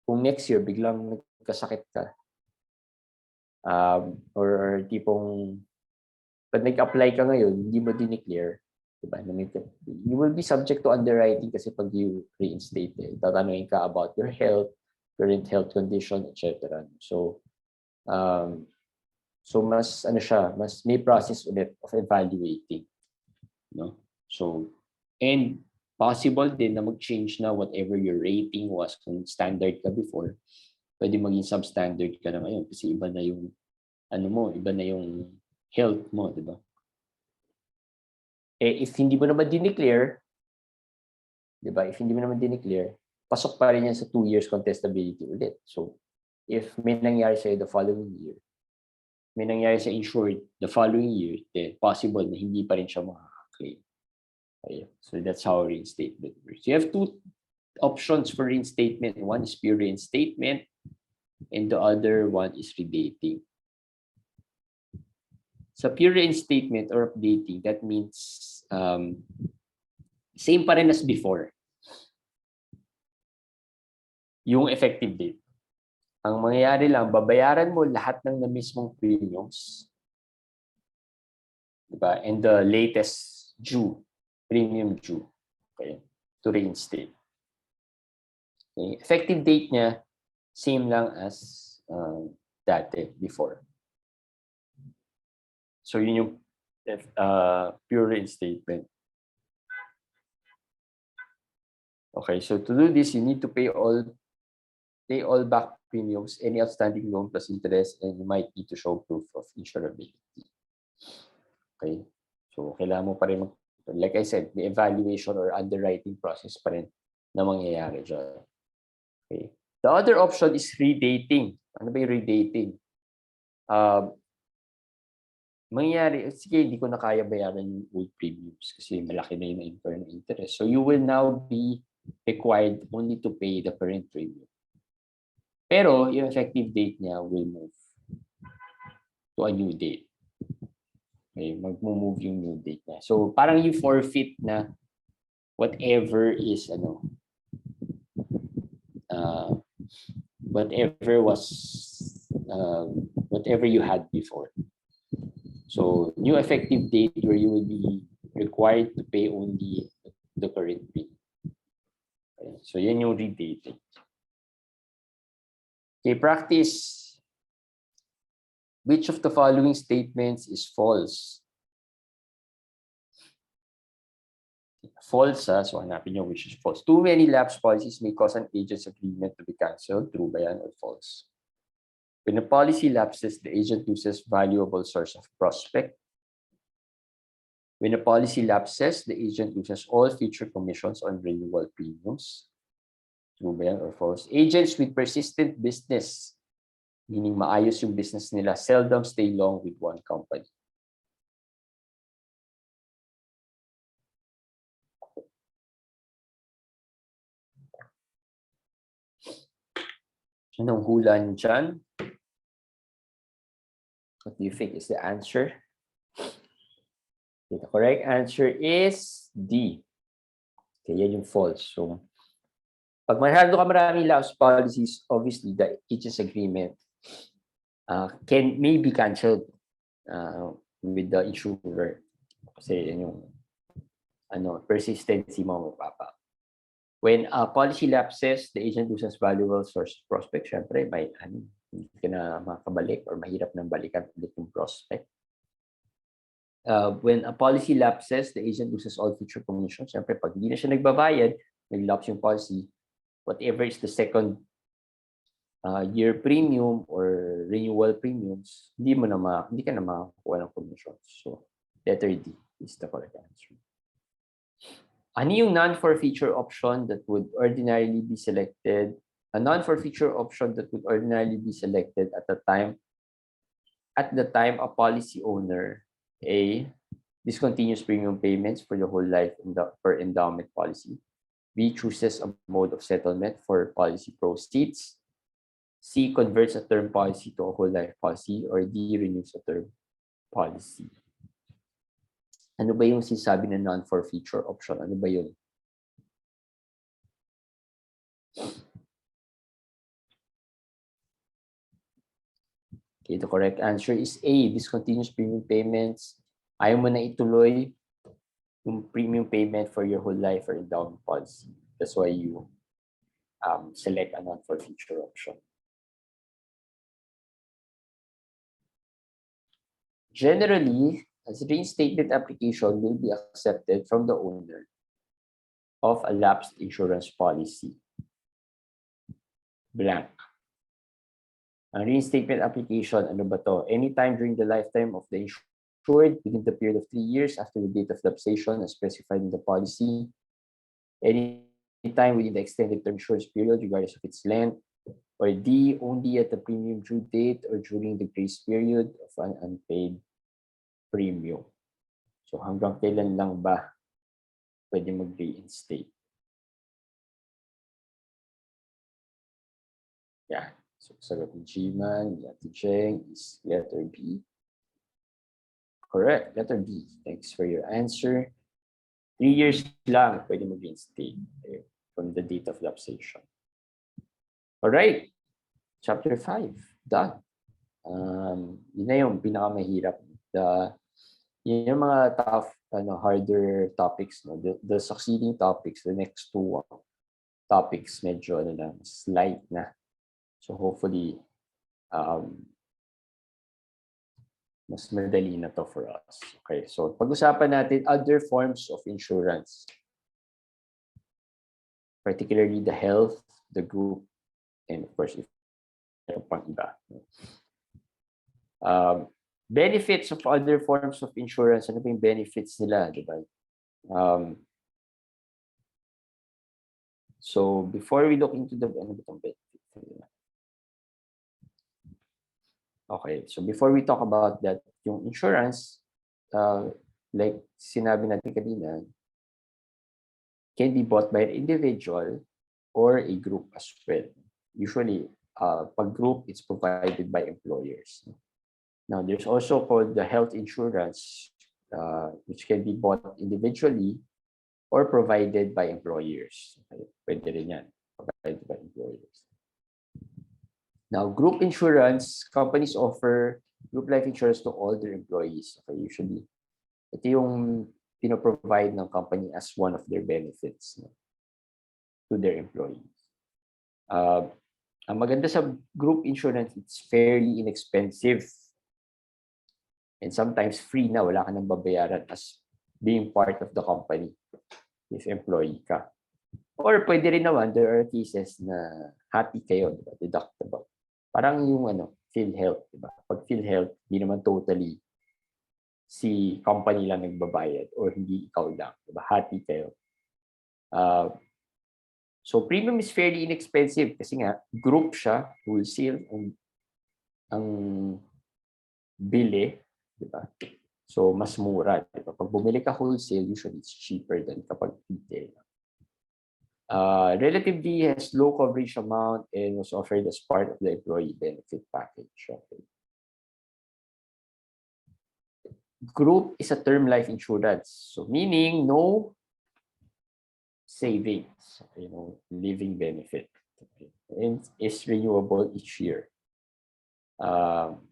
kung next year biglang nagkasakit ka, or tipong pag nag-apply ka ngayon, hindi mo dineclare, diba? You will be subject to underwriting kasi pag you reinstate, tatanungin ka about your health, current health condition, etc. So mas mas may process ulit of evaluating, no? So, and possible din na mag-change na whatever your rating was. Kung standard ka before, pwede maging substandard ka na ngayon kasi iba na yung iba na yung health mo, di ba? If hindi mo naman dineclare, di ba? If hindi mo naman dineclare, pasok pa rin yan sa 2 years contestability ulit. So, if may nangyari sa'yo the following year, may nangyari sa insured the following year, then possible na hindi pa rin siya makaka-claim. Okay. So that's how reinstatement works. You have 2 options for reinstatement. One is pure reinstatement, and the other one is redating. Sa pure reinstatement or updating, that means same pa rin as before. Yung effective date. Ang mangyayari lang, babayaran mo lahat ng na-miss mong premiums. Diba? And the latest premium due. Okay? To reinstate. Okay? Effective date niya, same lang as dati, before. So yun yung pure reinstatement. Okay, so to do this, you need to pay all back premiums, any outstanding loan plus interest, and you might need to show proof of insurability. Okay, so kailangan mo pa rin like I said, may evaluation or underwriting process pa rin na mangyayari dyan. Okay. The other option is redating. Ano ba yung redating? Mangyayari, sige, hindi ko na kaya bayaran yung old premiums kasi malaki na yung incur ng interest. So you will now be required only to pay the current premium. Pero yung effective date niya will move to a new date. Okay, mag-move yung new date niya. So parang you forfeit na whatever is whatever you had before. So new effective date where you will be required to pay only the current premium. Okay, so yan yung redating. Okay, practice. Which of the following statements is false? False, so hanapin nyo which is false. Too many lapse policies may cause an agent's agreement to be cancelled. True ba yan or false? When a policy lapses, the agent loses valuable source of prospect. When a policy lapses, the agent loses all future commissions on renewal premiums. True ba yan or false? Agents with persistent business, meaning maayos yung business nila, seldom stay long with one company. Anong hula niyo dyan? What do you think is the answer? Okay, the correct answer is D. Okay, yan yung false. So, pag masyado ka maraming lapse policies, obviously the agent's agreement may be cancelled with the insurer. Kasi yan yung persistency mo mapapa. When a policy lapses, the agent loses valuable source prospect. Siyempre, hindi ka na makabalik or mahirap nang balikan ulit yung prospect. When a policy lapses, the agent loses all future commissions. Siyempre, pag hindi na siya nagbabayad, nag-lapse yung policy, whatever is the second year premium or renewal premiums, hindi ka na makakuha ng commissions. So, letter D is the correct answer. Ano yung non-forfeiture option that would ordinarily be selected? A non-forfeiture option that would ordinarily be selected at the time a policy owner A discontinues premium payments for the whole life for endowment policy. B chooses a mode of settlement for policy proceeds. C converts a term policy to a whole life policy, or D renews a term policy. Ano ba yung sinasabi na non-forfeiture option? Ano ba yun? Okay, the correct answer is A, discontinues premium payments. Ayaw mo na ituloy yung premium payment for your whole life or endowment policy. That's why you select a non-forfeiture option. Generally, a reinstatement application will be accepted from the owner of a lapsed insurance policy. Blank. Ang reinstatement application, ano ba to? Anytime during the lifetime of the insured within the period of 3 years after the date of lapsation as specified in the policy. Anytime within the extended term insurance period regardless of its length. Or D, only at the premium due date or during the grace period of an unpaid premium. So hanggang kailan lang ba pwede mag-reinstate? Yeah. So sagot ni G-Man, Ate Cheng is letter B. Correct, letter B. Thanks for your answer. 3 years lang pwede mag-reinstate from the date of lapsation. All right, chapter 5, done. Yun na yung pinakamahirap. Yun yung mga tough, harder topics. No? The succeeding topics, the next two topics, medyo slight na. So hopefully, mas madali na to for us. Okay, so pag-usapan natin other forms of insurance. Particularly the health, the group, and of course, if pang iba. Benefits of other forms of insurance. Ano ba yung benefits nila, di ba? So before we look into the benefits, okay, so before we talk about that, yung insurance, like sinabi natin kanina, can be bought by an individual or a group as well. Usually, pag group, it's provided by employers. Now, there's also called the health insurance, which can be bought individually or provided by employers. Okay, pwede rin yan, provided by employers. Now, group insurance, companies offer group life insurance to all their employees. Okay, usually, ito yung pinoprovide ng company as one of their benefits, no, to their employees. Ang maganda sa group insurance, it's fairly inexpensive and sometimes free na, wala ka nang babayaran as being part of the company if employee ka. Or pwede rin naman, there are cases na happy kayo, diba? Deductible. Parang yung PhilHealth, diba? Pag PhilHealth, hindi naman totally si company lang nagbabayad or hindi ikaw lang, diba? Happy kayo. So premium is fairly inexpensive kasi nga group siya, wholesale ang bili, diba? So mas mura, diba? Pag bumili ka wholesale, usually it's cheaper than kapag retail. Relatively has low coverage amount and was offered as part of the employee benefit package. Okay. Group is a term life insurance, so meaning no savings, living benefit, okay, and is renewable each year.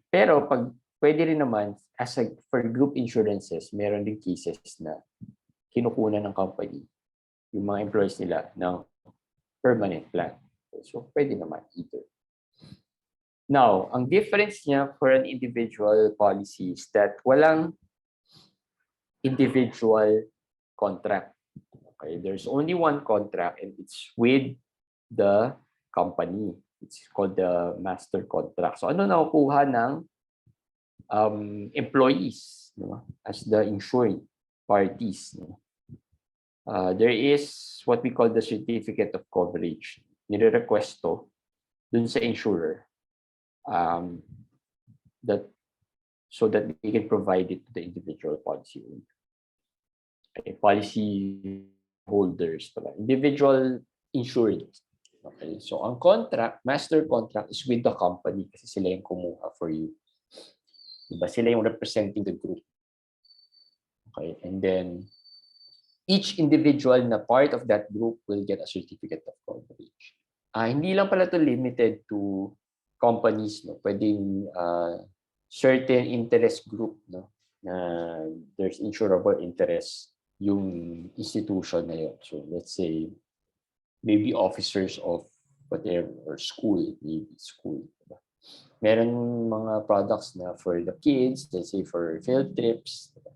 Pero pag pwede rin naman for group insurances, meron din cases na kinukunan ng company yung mga employees nila ng permanent plan. So pwede naman either. Now, ang difference niya for an individual policy is that walang individual contract. Okay, there's only one contract and it's with the company. It's called the master contract. So ano nakukuha ng employees, no, as the insured parties? No? There is what we call the certificate of coverage. Nire-request to dun sa insurer that so that they can provide it to the individual policy owner. Okay, policy holders pala. Individual insured. Okay, so ang contract, master contract is with the company kasi sila yung kumuha for you. Diba? Sila yung representing the group. Okay, and then each individual na part of that group will get a certificate of coverage. Hindi lang pala to limited to companies, no? Pwedeng certain interest group, no? There's insurable interest yung institution na yun. So let's say maybe officers of whatever or school, maybe school. Diba? Meron mga products na for the kids, let's say for field trips, diba?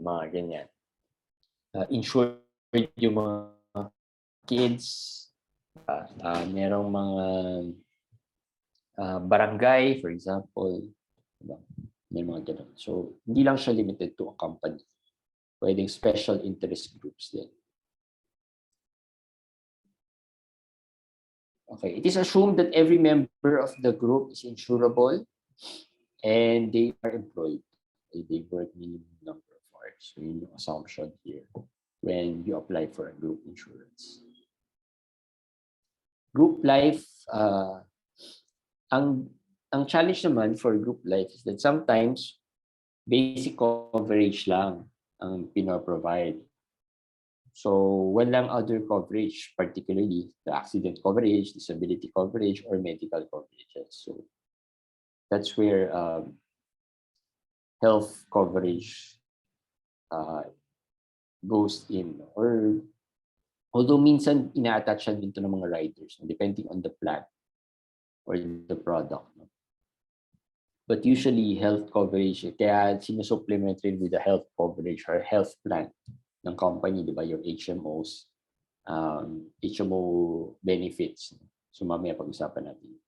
Mga ganyan. Insured yung mga kids, merong mga barangay, for example, diba? May mga ganun. So hindi lang siya limited to a company. Pwedeng special interest groups din. Okay, it is assumed that every member of the group is insurable and they are employed. They work minimum number of hours. So yun yung assumption here when you apply for a group insurance. Group life, ang challenge naman for group life is that sometimes basic coverage lang ang pinoprovide. So walang other coverage, particularly the accident coverage, disability coverage, or medical coverages. So that's where health coverage goes in. Or although minsan ina-attachan dito ng mga riders, depending on the plan or the product. But usually health coverage, kaya sinusupplement rin with the health coverage or health plan ng company, di ba? Your HMOs, HMO benefits. So mamaya pag-usapan natin.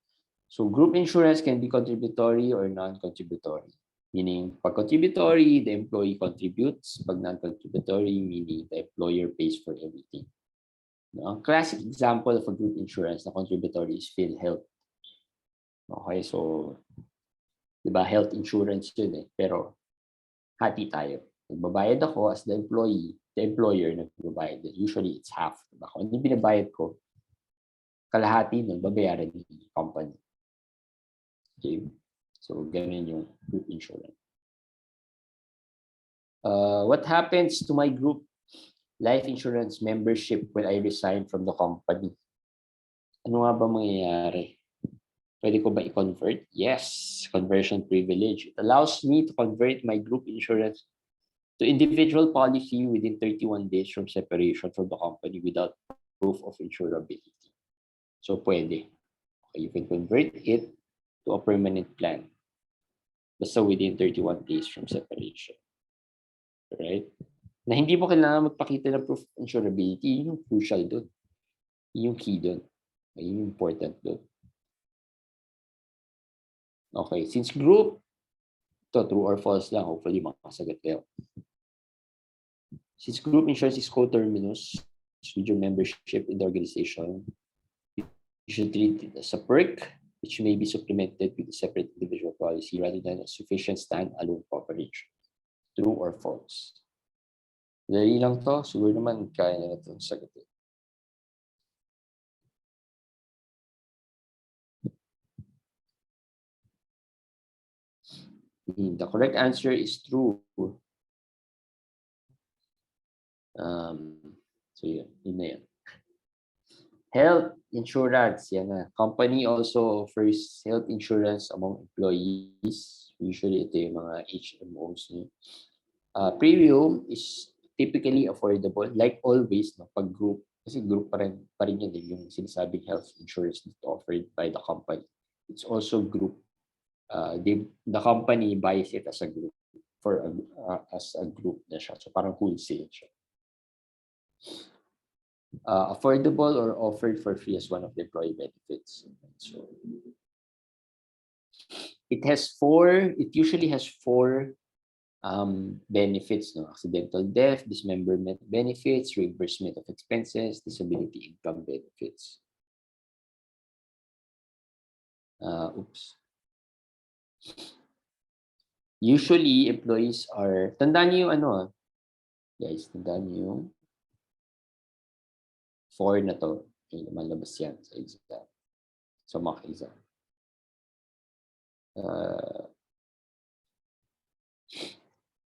So group insurance can be contributory or non-contributory. Meaning, pag contributory, the employee contributes. Pag non-contributory, meaning the employer pays for everything. No? Ang classic example of a group insurance na contributory is PhilHealth. Okay, so di ba, health insurance yun eh. Pero hati tayo. Nagbabayad ako as the employee, the employer nagbabayad. Usually it's half. Diba? Kung ano yung binabayad ko, kalahati nun babayaran ng company. Okay? So ganun yung group insurance. What happens to my group life insurance membership when I resign from the company? Ano nga ba mangyayari? Pwede ko ba i-convert? Yes, conversion privilege. It allows me to convert my group insurance to individual policy within 31 days from separation from the company without proof of insurability. So pwede. Okay, you can convert it to a permanent plan. Basta within 31 days from separation. Right? Na hindi mo kailangan magpakita ng proof of insurability. Yun yung crucial doon. Yun yung key doon. Yun yung important doon. Okay, since group, ito true or false lang, hopefully makasagot kayo. Since group insurance is coterminous with your membership in the organization, you should treat it as a perk, which may be supplemented with a separate individual policy rather than a sufficient stand-alone coverage. True or false? Dali lang to, siguro naman kaya na itong sagutin. The correct answer is true. So yun na yan. Health insurance, yan na. Company also offers health insurance among employees. Usually ito yung mga HMOs. Premium is typically affordable. Like always, no, pag group, kasi group pa rin yan yung sinasabing health insurance offered by the company. It's also group. The company buys it as a group. for as a group na siya. So parang wholesale siya. Affordable or offered for free as one of the employee benefits. So it usually has four benefits, no? Accidental death, dismemberment benefits, reimbursement of expenses, disability income benefits. Usually, employees are, tandaan niyo yung ano, guys, tandaan niyo yung 4 na to. Okay, lumalabas yan sa exam. So, mock exam.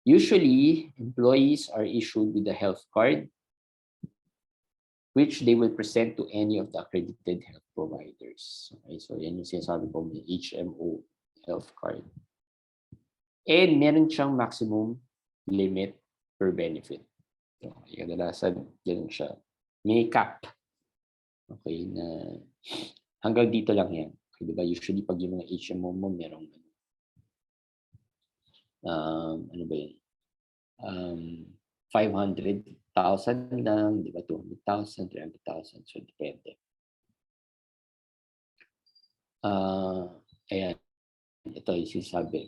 Usually, employees are issued with a health card, which they will present to any of the accredited health providers. Okay, so yan yung sinasabi ko, may HMO health card. And meron siyang maximum limit per benefit. Okay, kadalasan ganun siya. May cap. Okay, na hanggang dito lang yan. Okay, diba? Usually pag yung mga HMO mo, merong ano ba yun? 500,000 lang, di ba? 200,000, 300,000. So, depende. Ayan. Ito yung sinasabi.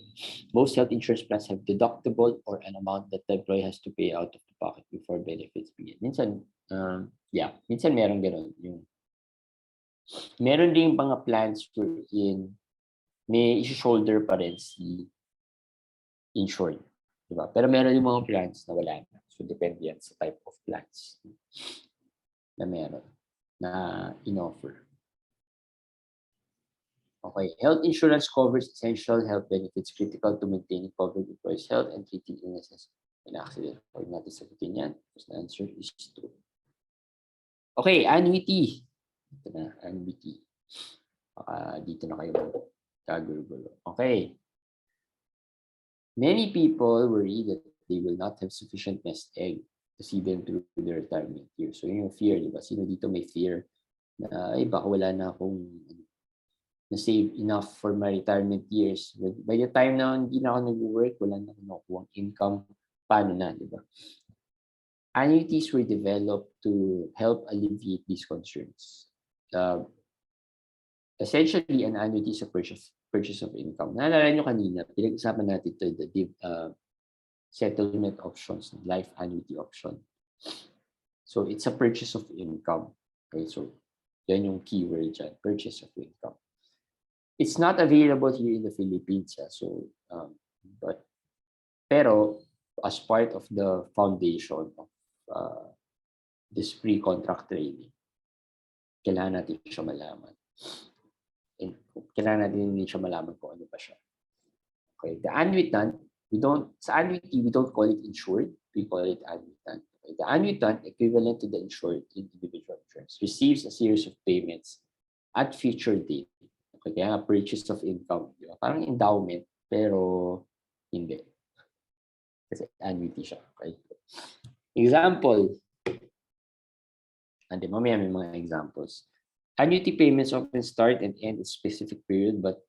Most health insurance plans have deductible or an amount that the employee has to pay out of the pocket before benefits begin. Minsan, minsan meron ganun. Meron din mga plans wherein may shoulder pa rin si insured. Diba? Pero meron yung mga plans na wala na. So, depende yan sa type of plans na meron, na in-offer. Okay, health insurance covers essential health benefits critical to maintaining covered employees' health and treating illnesses and accidents. Huwag natin sagutin yan because the answer is true. Okay, annuity. Ito na, annuity. Dito na kayo kagulo-gulo. Okay. Many people worry that they will not have sufficient nest egg to see them through their retirement years. So yung fear, di ba? Sino dito may fear na, ay, baka wala na akong na-save enough for my retirement years. By the time na hindi na ako nag-work, wala na akong nakukuha income, paano na, di ba? Annuities were developed to help alleviate these concerns. Essentially, an annuity is a purchase of income. Naalala nyo kanina, pinag-usapan natin ito, the settlement options, life annuity option. So, it's a purchase of income. Okay, so, yan yung keyword dyan, purchase of income. It's not available here in the Philippines. So, pero as part of the foundation of this pre-contract training, kailangan natin siya malaman. And kailangan natin hindi siya malaman kung ano pa siya. Okay, the annuitant, sa annuity, we don't call it insured, we call it annuitant. Okay, the annuitant, equivalent to the insured in individual insurance, receives a series of payments at future date. Okay, kaya purchase of income. Diba? Parang endowment, pero hindi. Kasi annuity siya. Okay? Example. And mamaya may mga examples. Annuity payments often start and end at a specific period, but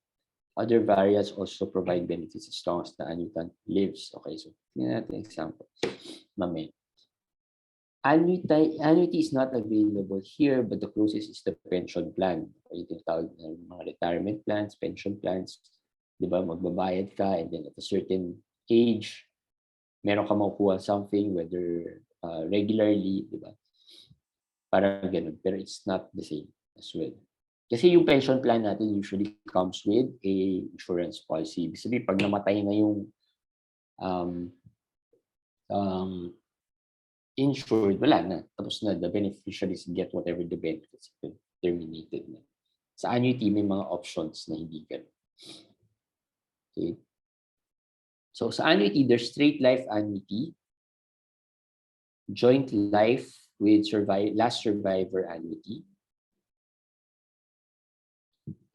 other variants also provide benefits as long as the annuitant lives. Okay, so tingnan natin examples. Mamaya. Annuity is not available here, but the closest is the pension plan. Ito yung tawag ng mga retirement plans, pension plans. Di ba, magbabayad ka and then at a certain age, meron ka makukuha something, whether regularly, di ba? Para ganun. Pero it's not the same as well. Kasi yung pension plan natin usually comes with a insurance policy. Ibig sabihin, pag namatay na yung insured, wala na. Tapos na, the beneficiaries get whatever the benefits have been terminated na. Sa annuity, may mga options na hindi ganun. Okay. So sa annuity, there's straight life annuity, joint life with last survivor annuity,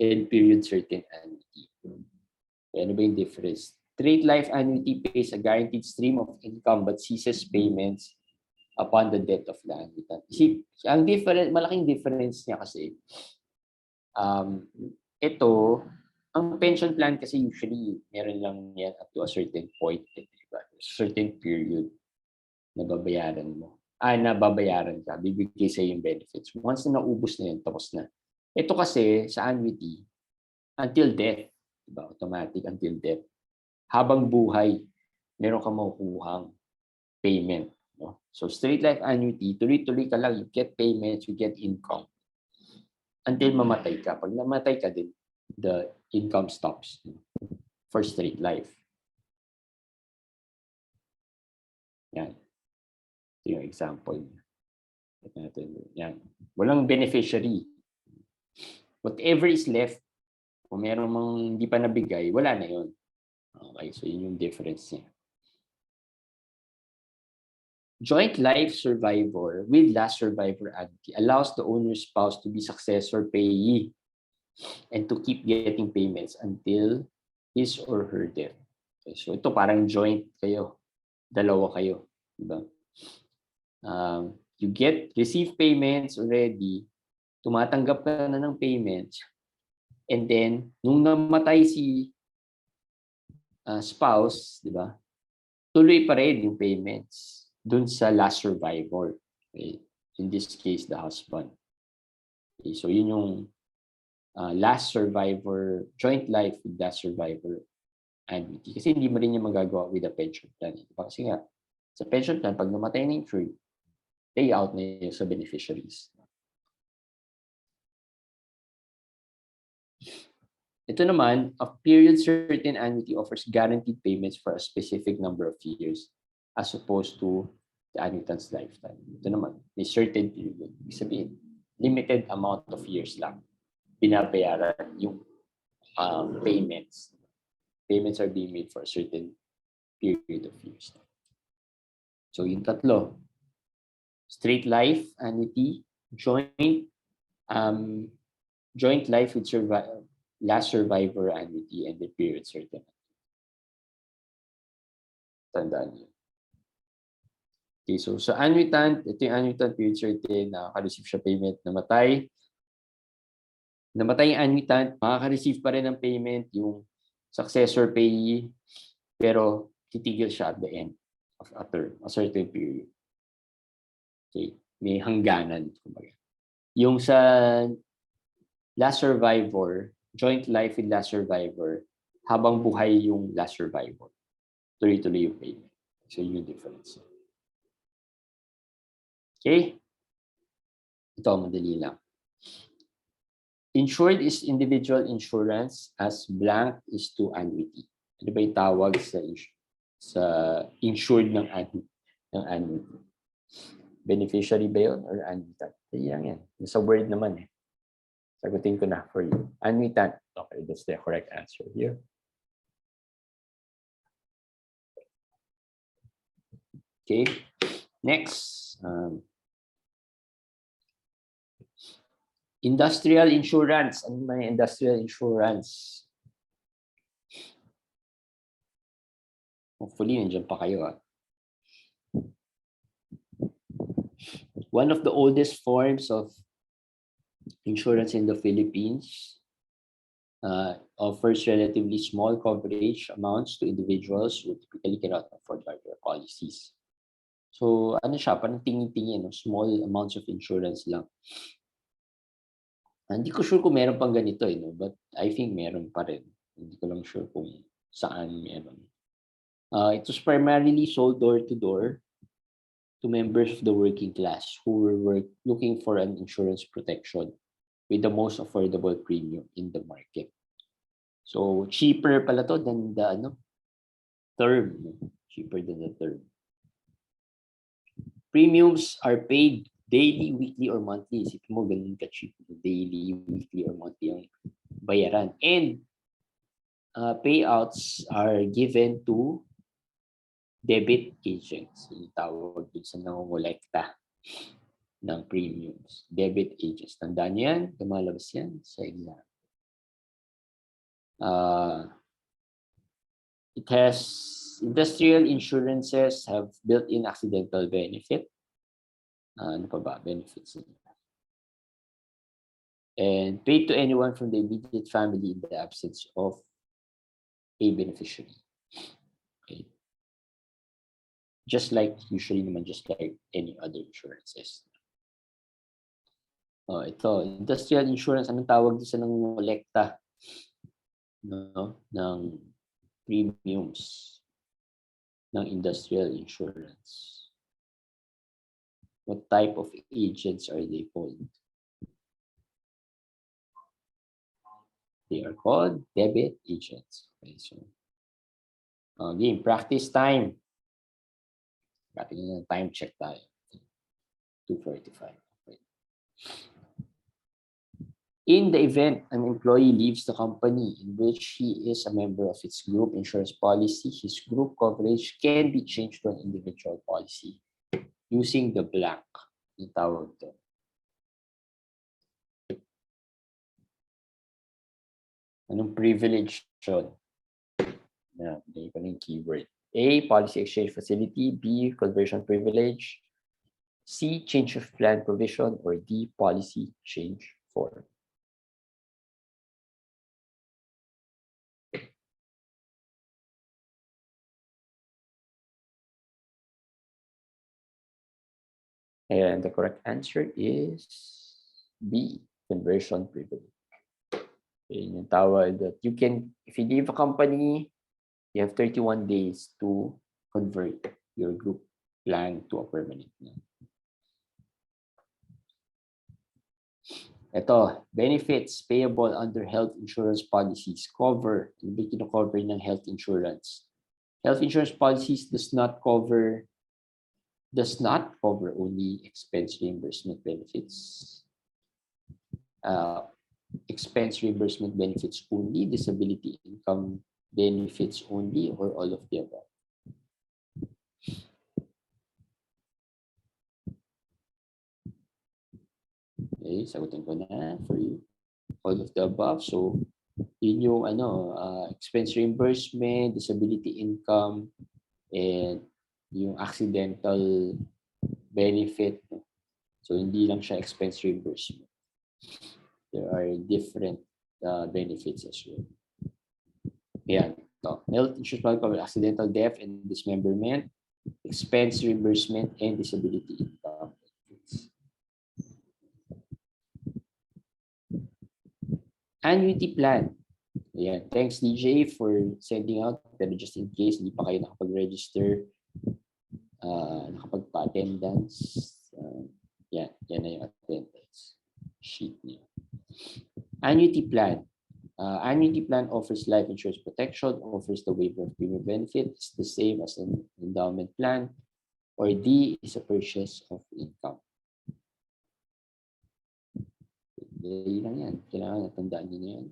and period certain annuity. Okay, ano ba yung difference? Straight life annuity pays a guaranteed stream of income but ceases payments upon the death of the annuitant. See, malaking difference niya kasi, ito, ang pension plan kasi usually meron lang yan up to a certain point. certain period na babayaran mo. Nababayaran ka, bibigay sa yung benefits. Once na naubos na yun, tapos na. Ito kasi sa annuity, until death, diba? Automatic until death. Habang buhay, meron ka makukuhang payment. No? So straight life annuity, tuloy-tuloy ka lang, you get payments, you get income. Until mamatay ka. Pag namatay ka din, the income stops for straight life. Yan. Ito yung example. Yan. Walang beneficiary. Whatever is left, kung meron mang hindi pa nabigay, wala na yun. Okay, so yun yung difference niya. Joint life survivor with last survivor annuity allows the owner's spouse to be successor payee and to keep getting payments until his or her death. Okay, so ito parang joint kayo. Dalawa kayo. Diba? You receive payments already, tumatanggap ka na ng payments, and then, nung namatay si spouse, di ba, tuloy pa rin yung payments dun sa last survivor. Okay? In this case, the husband. Okay, so yun yung last survivor, joint life with last survivor annuity. Kasi hindi mo rin yung magagawa with a pension plan. Kasi nga, sa pension plan, pag namatay na yung tree, pay out na yun sa beneficiaries. Ito naman, a period certain annuity offers guaranteed payments for a specific number of years as opposed to the annuitant's lifetime. Ito naman, may certain period. Ibig sabihin, limited amount of years lang binabayaran yung payments. Payments are being made for a certain period of years. So yung tatlo, straight life annuity, joint life with last survivor annuity, and the period certain. Tandaan niyo. Okay, so sa annuitant, ito yung annuitant period certain, nakaka-receive siya payment, namatay yung annuitant, makaka-receive pa rin ng payment yung successor payee, pero titigil siya at the end of a term, a certain period. Okay, may hangganan. Yung sa last survivor, joint life with last survivor, habang buhay yung last survivor. Tuloy-tuloy yung payment. So yun yung difference. Okay? Ito, madali lang. Insured is individual insurance as blank is to annuity. Ano ba yung tawag sa insured ng annuity? Beneficiary ba yun or annuitant? Yan. Sa word naman eh. Sagutin ko na for you. Annuitant. Okay, that's the correct answer here. Okay. Next. Industrial insurance. Ano ba yung industrial insurance? Hopefully, nandiyan pa kayo. One of the oldest forms of insurance in the Philippines offers relatively small coverage amounts to individuals who typically cannot afford larger policies. So, ano siya? Parang tingin-tingin, no? Small amounts of insurance lang. Hindi ko sure kung meron pang ganito, no? But I think meron pa rin. Hindi ko lang sure kung saan meron. It was primarily sold door-to-door to members of the working class who were looking for an insurance protection with the most affordable premium in the market. So, cheaper pala to than the term. Cheaper than the term. Premiums are paid daily, weekly, or monthly. Isipin mo, ganun ka-cheap. Daily, weekly, or monthly ang bayaran. And payouts are given to debit agents. Yung tawag dun sa nangongolekta ng premiums. Debit agents. Tandaan yan, lumalabas yan sa exam. It has industrial insurances have built-in accidental benefit. Ano pa ba? Benefits. And paid to anyone from the immediate family in the absence of a beneficiary. Okay. Just like usually naman, just like any other insurances. Ito, industrial insurance, anong tawag doon sa nangongolekta, no, ng premiums ng industrial insurance? What type of agents are they called? They are called debit agents. Okay, so game practice time. Ating time check tayo. 2:45. Okay. In the event an employee leaves the company in which he is a member of its group insurance policy, his group coverage can be changed to an individual policy using the blank. Yung tawag to. Anong privilege yun? Hindi ko yung keyword. A, policy exchange facility. B, conversion privilege. C, change of plan provision. Or D, policy change form. And the correct answer is B, conversion privilege. Yung tawag that you can, if you leave a company, you have 31 days to convert your group plan to a permanent. Ito, benefits payable under health insurance policies cover, yung kino-cover ng health insurance. Health insurance policies does not cover only expense reimbursement benefits. Expense reimbursement benefits only, disability income benefits only, or all of the above? Okay, sagutin ko na for you. All of the above. So, yun yung expense reimbursement, disability income, and yung accidental benefit. So, hindi lang siya expense reimbursement. There are different benefits as well. Yan. Health insurance cover accidental death and dismemberment, expense reimbursement, and disability income. Annuity plan. Ayan. Thanks, DJ, for sending out. Pero just in case, hindi pa kayo nakapag-register, nakapagpa-attendance, yan na yung attendance sheet niyo. Annuity plan. Annuity plan offers life insurance protection, offers the waiver of premium benefits, the same as an endowment plan, or D is a purchase of income. Dali lang yan. Kailangan natandaan niyo na yan.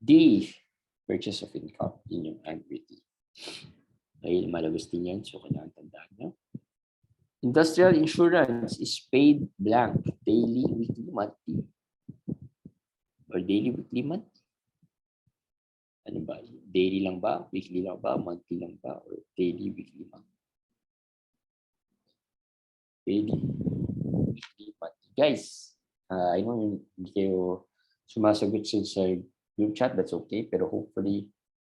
D, purchase of income in yung annuity. Dahil malabas din yan, so kailangan tandaan nyo. Industrial insurance is paid blank, daily, weekly, monthly. Or daily, weekly, monthly. Ano ba? Daily lang ba? Weekly lang ba? Monthly lang ba? Or daily, weekly, monthly? Daily, weekly, monthly. Guys, I know hindi kayo sumasagot sa group chat, that's okay. Pero hopefully,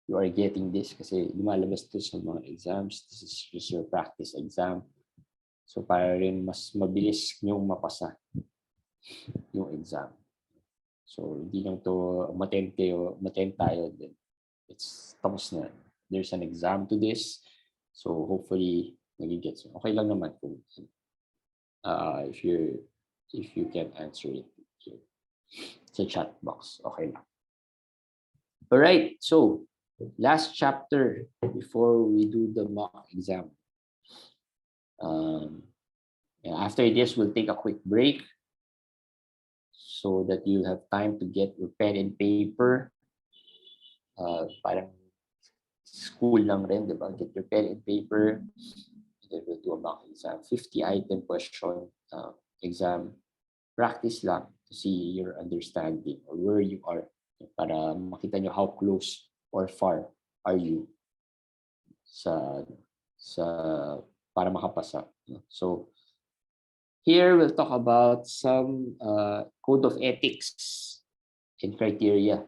you are getting this kasi lumalabas to sa mga exams. This is just your practice exam. So para rin mas mabilis niyong mapasa yung exam. So hindi lang to umattend tayo, then it's tapos na. There's an exam to this. So hopefully nagigets. Okay lang naman kung if you can answer it here sa chat box. Okay lang. All right. So last chapter before we do the mock exam. After this, we'll take a quick break so that you have time to get your pen and paper. Parang school lang rin, di ba? Get your pen and paper. And then we'll do a mock exam. 50-item question exam. Practice lang to see your understanding or where you are para makita nyo how close or far are you sa para makapasa. So here we'll talk about some code of ethics and criteria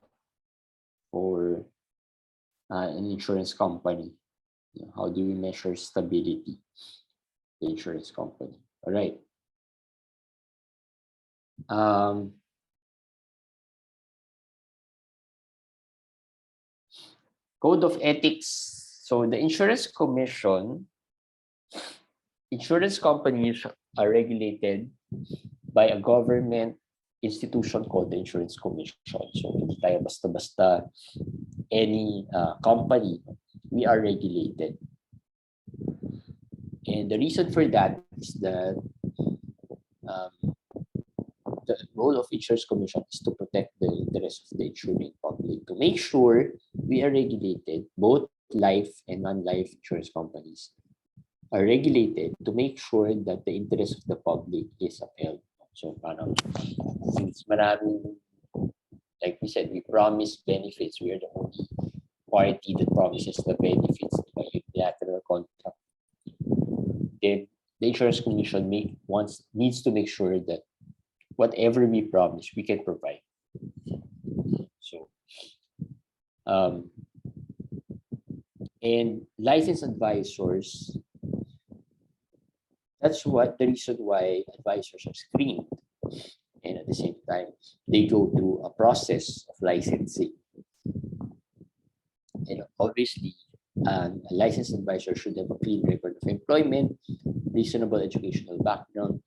for an insurance company? How do we measure stability? The insurance company. All right. Code of ethics. So the insurance commission, insurance companies are regulated by a government institution called the Insurance Commission. So hindi tayo basta-basta any company, we are regulated. And the reason for that is that the role of Insurance Commission is to protect the interests of the insuring public, to make sure we are regulated, both life and non-life insurance companies are regulated to make sure that the interest of the public is upheld. So parang since maraming, like we said, we promise benefits, we are the only party that promises the benefits by unilateral contract. Then the Insurance Commission needs to make sure that whatever we promise, we can provide. So, and licensed advisors, that's the reason why advisors are screened. And at the same time, they go through a process of licensing. And obviously, a licensed advisor should have a clean record of employment, reasonable educational background,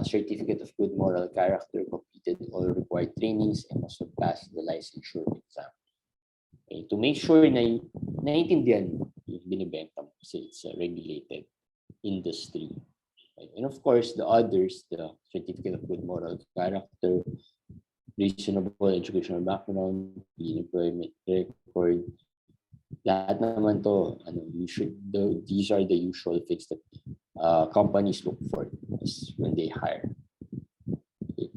certificate of good moral character, completed all required trainings, and must have passed the licensure exam. Okay, to make sure na naiintindihan mo yung binibenta mo kasi it's a regulated industry. Okay. And of course, the others, the certificate of good moral character, reasonable educational background, clean employment record, lahat naman to, these are the usual things that companies look for when they hire. Okay.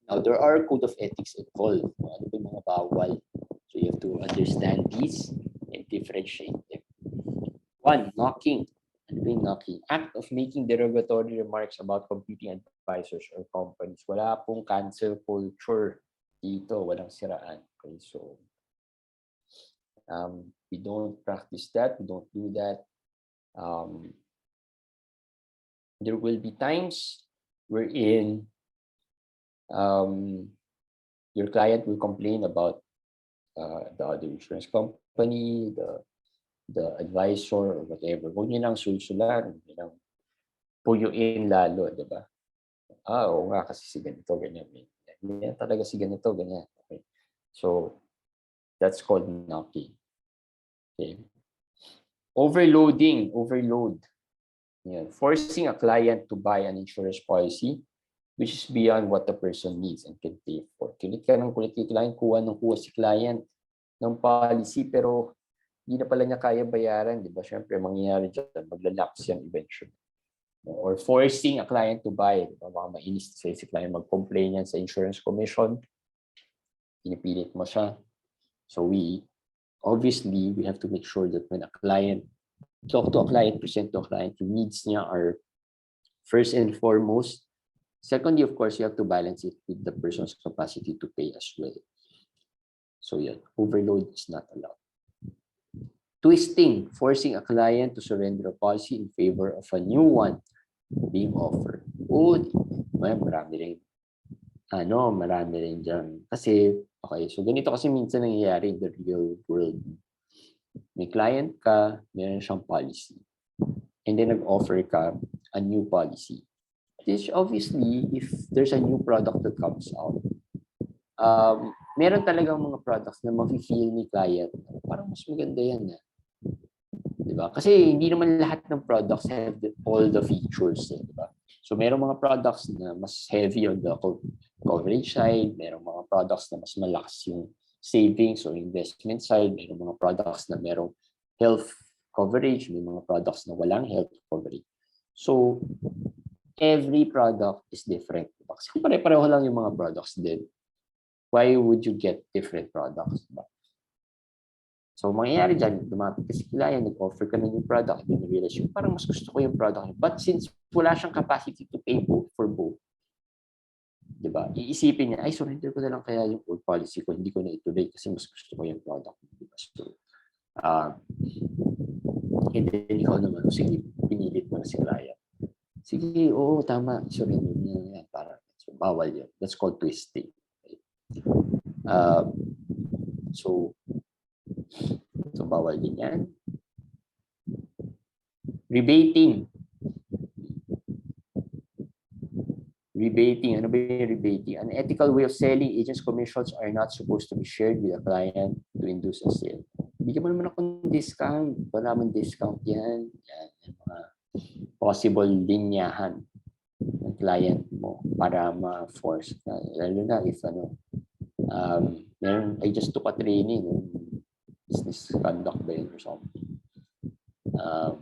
Now, there are code of ethics involved. Ano ba yung mga bawal? So you have to understand these and differentiate them. One, knocking. Ano ba yung knocking? Act of making derogatory remarks about competing advisors or companies. Wala pong cancel culture dito. Walang siraan. Okay, so we don't practice that. We don't do that. There will be times wherein your client will complain about the other insurance company, the advisor, or whatever. Huwag niyo nang sulsulan, huwag niyo nang puyuin lalo, di ba? Oo nga, kasi si ganito, ganyan. Ganyan talaga si ganito, ganyan. Okay. So, that's called knocking. Okay. Overload. Yeah. Forcing a client to buy an insurance policy which is beyond what the person needs and can pay for. Kulit ka ng kulit kay client, kuha si client ng policy pero hindi na pala niya kaya bayaran, di ba? Siyempre, mangyayari dyan, maglalapse yan eventually. Or forcing a client to buy, di ba? Baka mainis si client mag-complain yan sa insurance commission, pinipilit mo siya. So obviously, we have to make sure that when a client, talk to a client, present to a client, yung needs niya are first and foremost. Secondly, of course, you have to balance it with the person's capacity to pay as well. So yeah, overload is not allowed. Twisting, forcing a client to surrender a policy in favor of a new one being offered. Marami rin dyan. Kasi, okay, so ganito kasi minsan nangyayari in the real world. May client ka, meron siyang policy. And then nag-offer ka a new policy. This obviously, if there's a new product that comes out, meron talagang mga products na mafe-feel ni client, parang mas maganda yan. Diba? Kasi hindi naman lahat ng products have all the features. Diba? So meron mga products na mas heavy on the coverage side, meron mga products na mas malakas yung savings or investment side, meron mga products na merong health coverage, may mga products na walang health coverage. So every product is different. Kasi kung pare-pareho lang yung mga products din, why would you get different products? So, mangyayari dyan, dumapit ka si client, nag-offer ka na yung product, then realize yung parang mas gusto ko yung product. But since wala siyang capacity to pay both for both, Diba? Iisipin niya, ay, surrender ko na lang kaya yung old policy ko, hindi ko na ituloy kasi mas gusto ko yung product. Diba? So, and then ikaw naman, sige, pinilit mo na si client. Sige, oo, tama, surrender niya yan. So, bawal yun. That's called twisting. So, bawal din yan. Rebating. Rebating. Ano ba yung rebating? An ethical way of selling, agents' commissions are not supposed to be shared with a client to induce a sale. Bigyan mo naman akong discount. Wala mong discount yan. Yan. Yung mga possible linyahan ng client mo para ma-force. Lalo na if I just took a training, business conduct ba yun or something.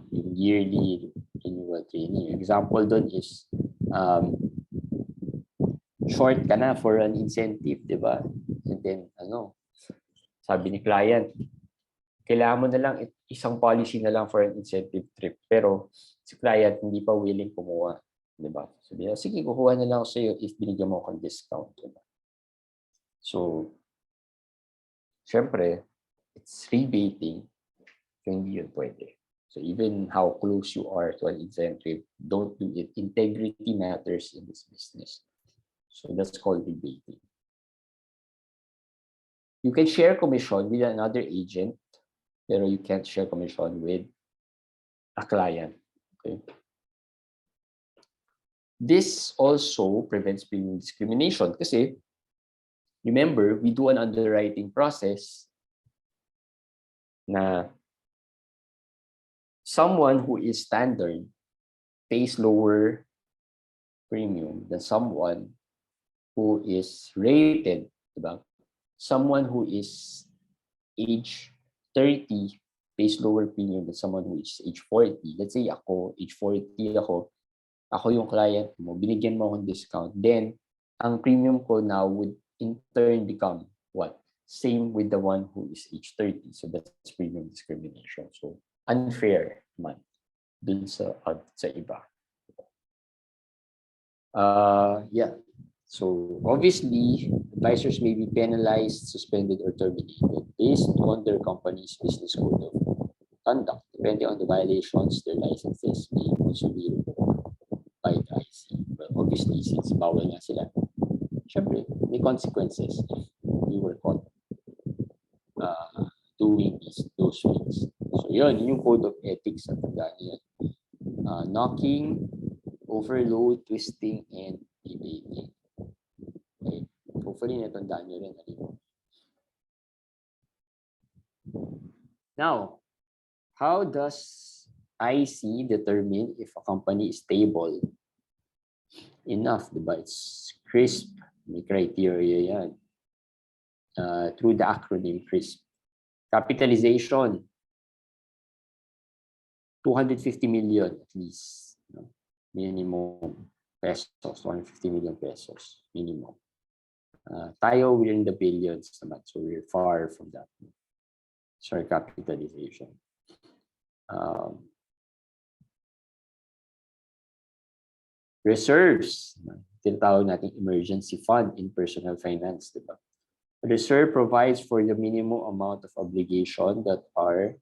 Yung yearly renewal training. Example doon is short ka na for an incentive, di ba? And then, sabi ni client, kailangan mo na lang isang policy na lang for an incentive trip. Pero si client hindi pa willing kumuha, di ba? Sabi niya, sige, kukuha na lang ako sa iyo if binigyan mo akong discount, di ba? So, syempre, it's rebating, so hindi yun pwede. So even how close you are to an incentive, don't do it. Integrity matters in this business. So that's called rebating. You can share commission with another agent, pero you can't share commission with a client. Okay. This also prevents premium discrimination kasi remember, we do an underwriting process na someone who is standard pays lower premium than someone who is rated, diba? Someone who is age 30 pays lower premium than someone who is age 40. Let's say ako, age 40 ako yung client mo, binigyan mo akong discount, then ang premium ko now would in turn become what? Same with the one who is age 30. So that's premium discrimination. So unfair man dun sa iba. Yeah. So obviously, advisors may be penalized, suspended, or terminated based on their company's business code of conduct. Depending on the violations, their licenses may also be revoked by the IC. Well, obviously, since bawal nga sila, syempre, may consequences if you were caught doing those things. So yun yung code of ethics at yan. Knocking, overload, twisting, and debating. Okay. Hopefully, natandaan nyo rin. Now, how does IC determine if a company is stable enough? Diba? It's CRISP. May criteria yan. Through the acronym CRISP. Capitalization, 250 million at least. Minimum pesos, 250 million pesos minimum. Tayo, we're in the billions naman, so we're far from that. Sorry, capitalization. Reserves, tinatawag natin emergency fund in personal finance, diba? Reserve provides for the minimum amount of obligation that are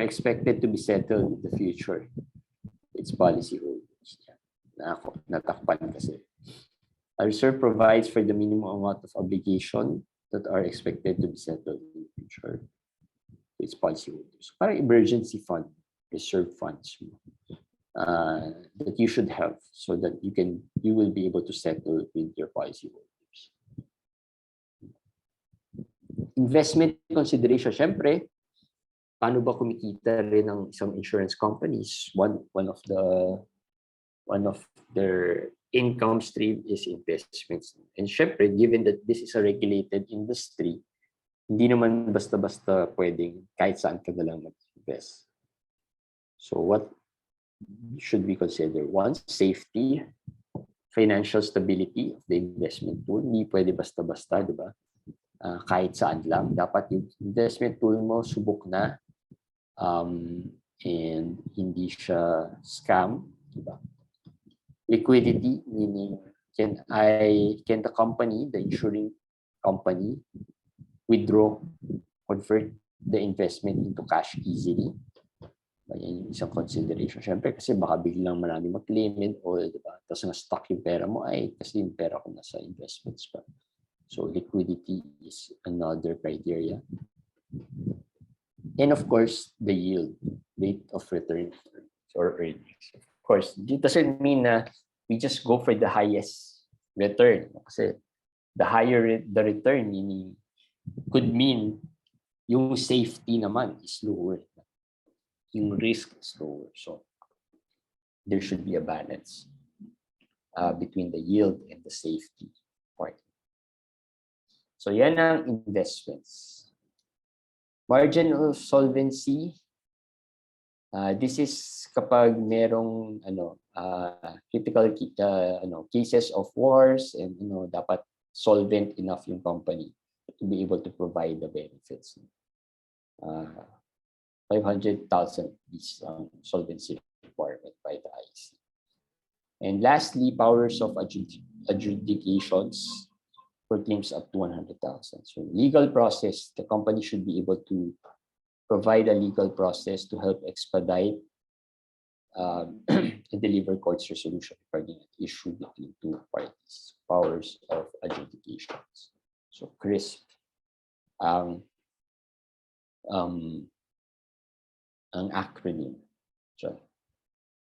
expected to be settled in the future. It's policyholders. Natakpan kasi. A reserve provides for the minimum amount of obligation that are expected to be settled in the future. It's policyholders. Parang emergency fund, reserve funds that you should have so that you will be able to settle with your policyholders. Investment consideration, syempre, paano ba kumikita rin ng isang insurance companies? One of their income stream is investments. And syempre, given that this is a regulated industry, hindi naman basta-basta pwedeng kahit saan ka na lang mag-invest. So what should we consider? One, safety, financial stability of the investment tool. Hindi pwede basta-basta, di ba? Kahit saan lang. Dapat yung investment tool mo subok na, and hindi siya scam, diba? Liquidity, meaning can the company, the insuring company, withdraw, convert the investment into cash easily? Yan yung isang consideration. Siyempre, kasi baka biglang marami mag-claim and all, diba? Tapos na-stuck yung pera mo, ay, kasi yung pera ko nasa investments pa. So, liquidity is another criteria. And of course, the yield, rate of return or earnings. Of course, it doesn't mean na we just go for the highest return. Kasi the higher the return, meaning, could mean yung safety naman is lower. Yung risk is lower. So there should be a balance between the yield and the safety part. So yan ang investments. Margin of solvency. This is kapag merong critical cases of wars and dapat solvent enough yung company to be able to provide the benefits. 500,000 is solvency requirement by the IC. And lastly, powers of adjudications for claims up to 100,000. So legal process, the company should be able to provide a legal process to help expedite and deliver court's resolution regarding an issue between two parties. Powers of adjudications. So crisp ang acronym. So,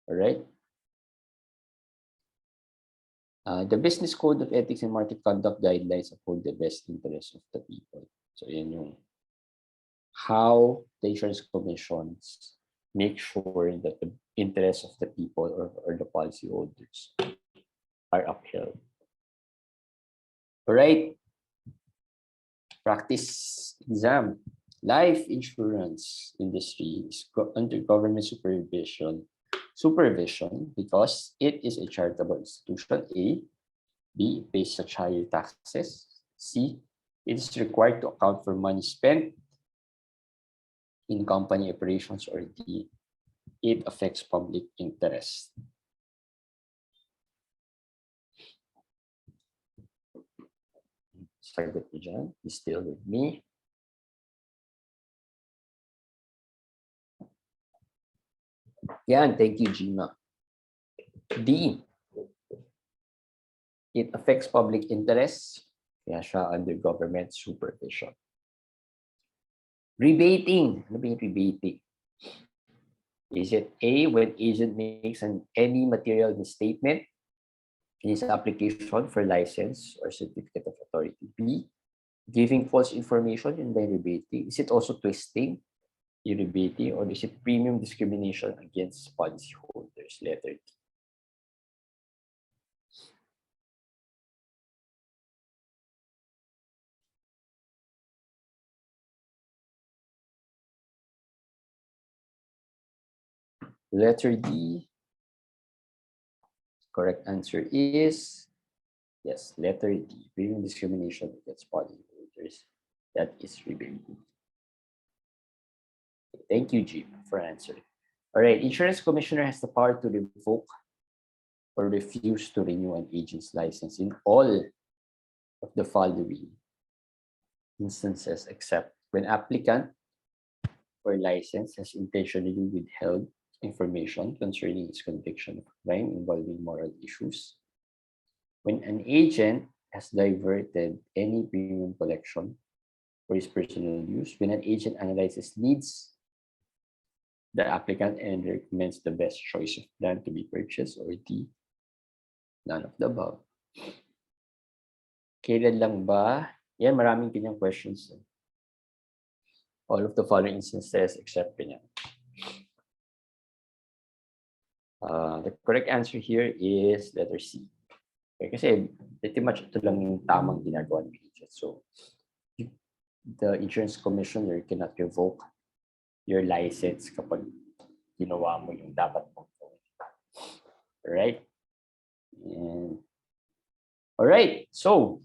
all right. The Business Code of Ethics and Market Conduct Guidelines uphold the best interests of the people. So, yan yung how the insurance commissions make sure that the interests of the people or the policyholders are upheld. All right. Practice exam. Life insurance industry is under government supervision because it is a charitable institution. A. B. It pays such higher taxes. C. It is required to account for money spent in company operations. Or D. It affects public interest. Sagot niyo dyan. He's still with me. Yan, thank you, Gina. D. It affects public interest. Kaya siya under government supervision. Rebating. Ano ba yung rebating? Is it A, when agent makes any material misstatement in his application for license or certificate of authority? B, giving false information in the rebating. Is it also twisting? Rebating, or is it premium discrimination against policyholders? Letter D. Letter D. Correct answer is yes, letter D. Premium discrimination against policyholders. That is rebating. Thank you, Jim, for answering. All right, insurance commissioner has the power to revoke or refuse to renew an agent's license in all of the following instances, except when applicant for license has intentionally withheld information concerning its conviction of crime involving moral issues, when an agent has diverted any premium collection for his personal use, when an agent analyzes needs the applicant and recommends the best choice of plan to be purchased, or D, none of the above. Kailan lang ba? Yan, maraming kanyang questions. All of the following instances except kanya. The correct answer here is letter C. Okay, kasi pretty much ito lang yung tamang ginagawa ng agent. So, the insurance commissioner cannot revoke your license kapag ginawa mo yung dapat mong gawin. Alright? Alright, so,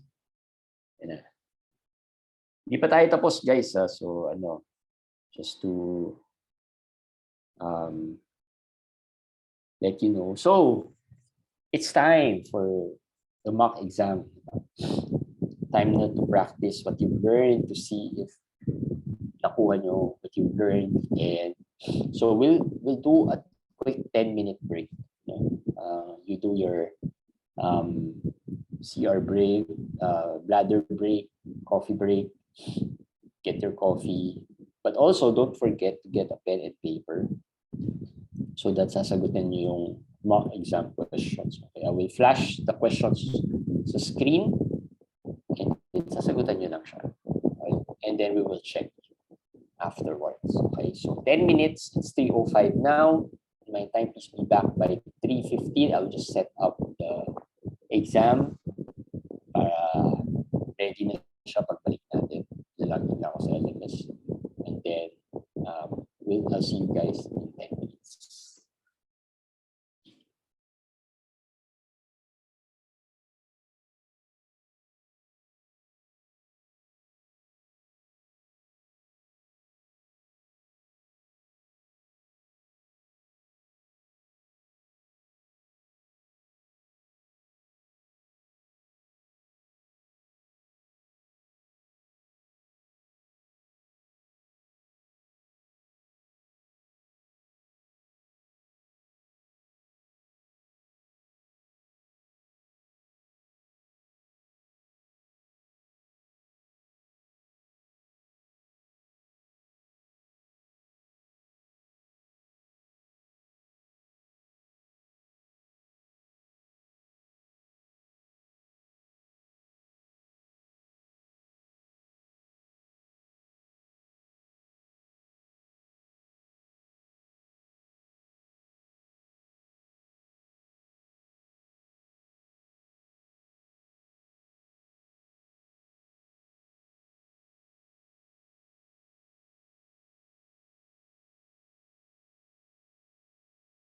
hindi pa tayo tapos, guys. So, just to let you know. So it's time for the mock exam. Time na to practice what you've learned, to see if nakuha nyo what you've learned. And so we'll do a quick 10-minute break. You do your CR break, bladder break, coffee break, get your coffee. But also, don't forget to get a pen and paper so that sasagutin nyo yung mock exam questions. Okay, I will flash the questions sa screen and then sasagutan nyo lang siya. Okay? And then we will check afterwards. Okay, so 10 minutes, it's 3:05 now. My time, please be back by 3:15. I'll just set up the exam para ready na siya pagbalik natin. Lalagin na ako sa LMS. And then, I'll see you guys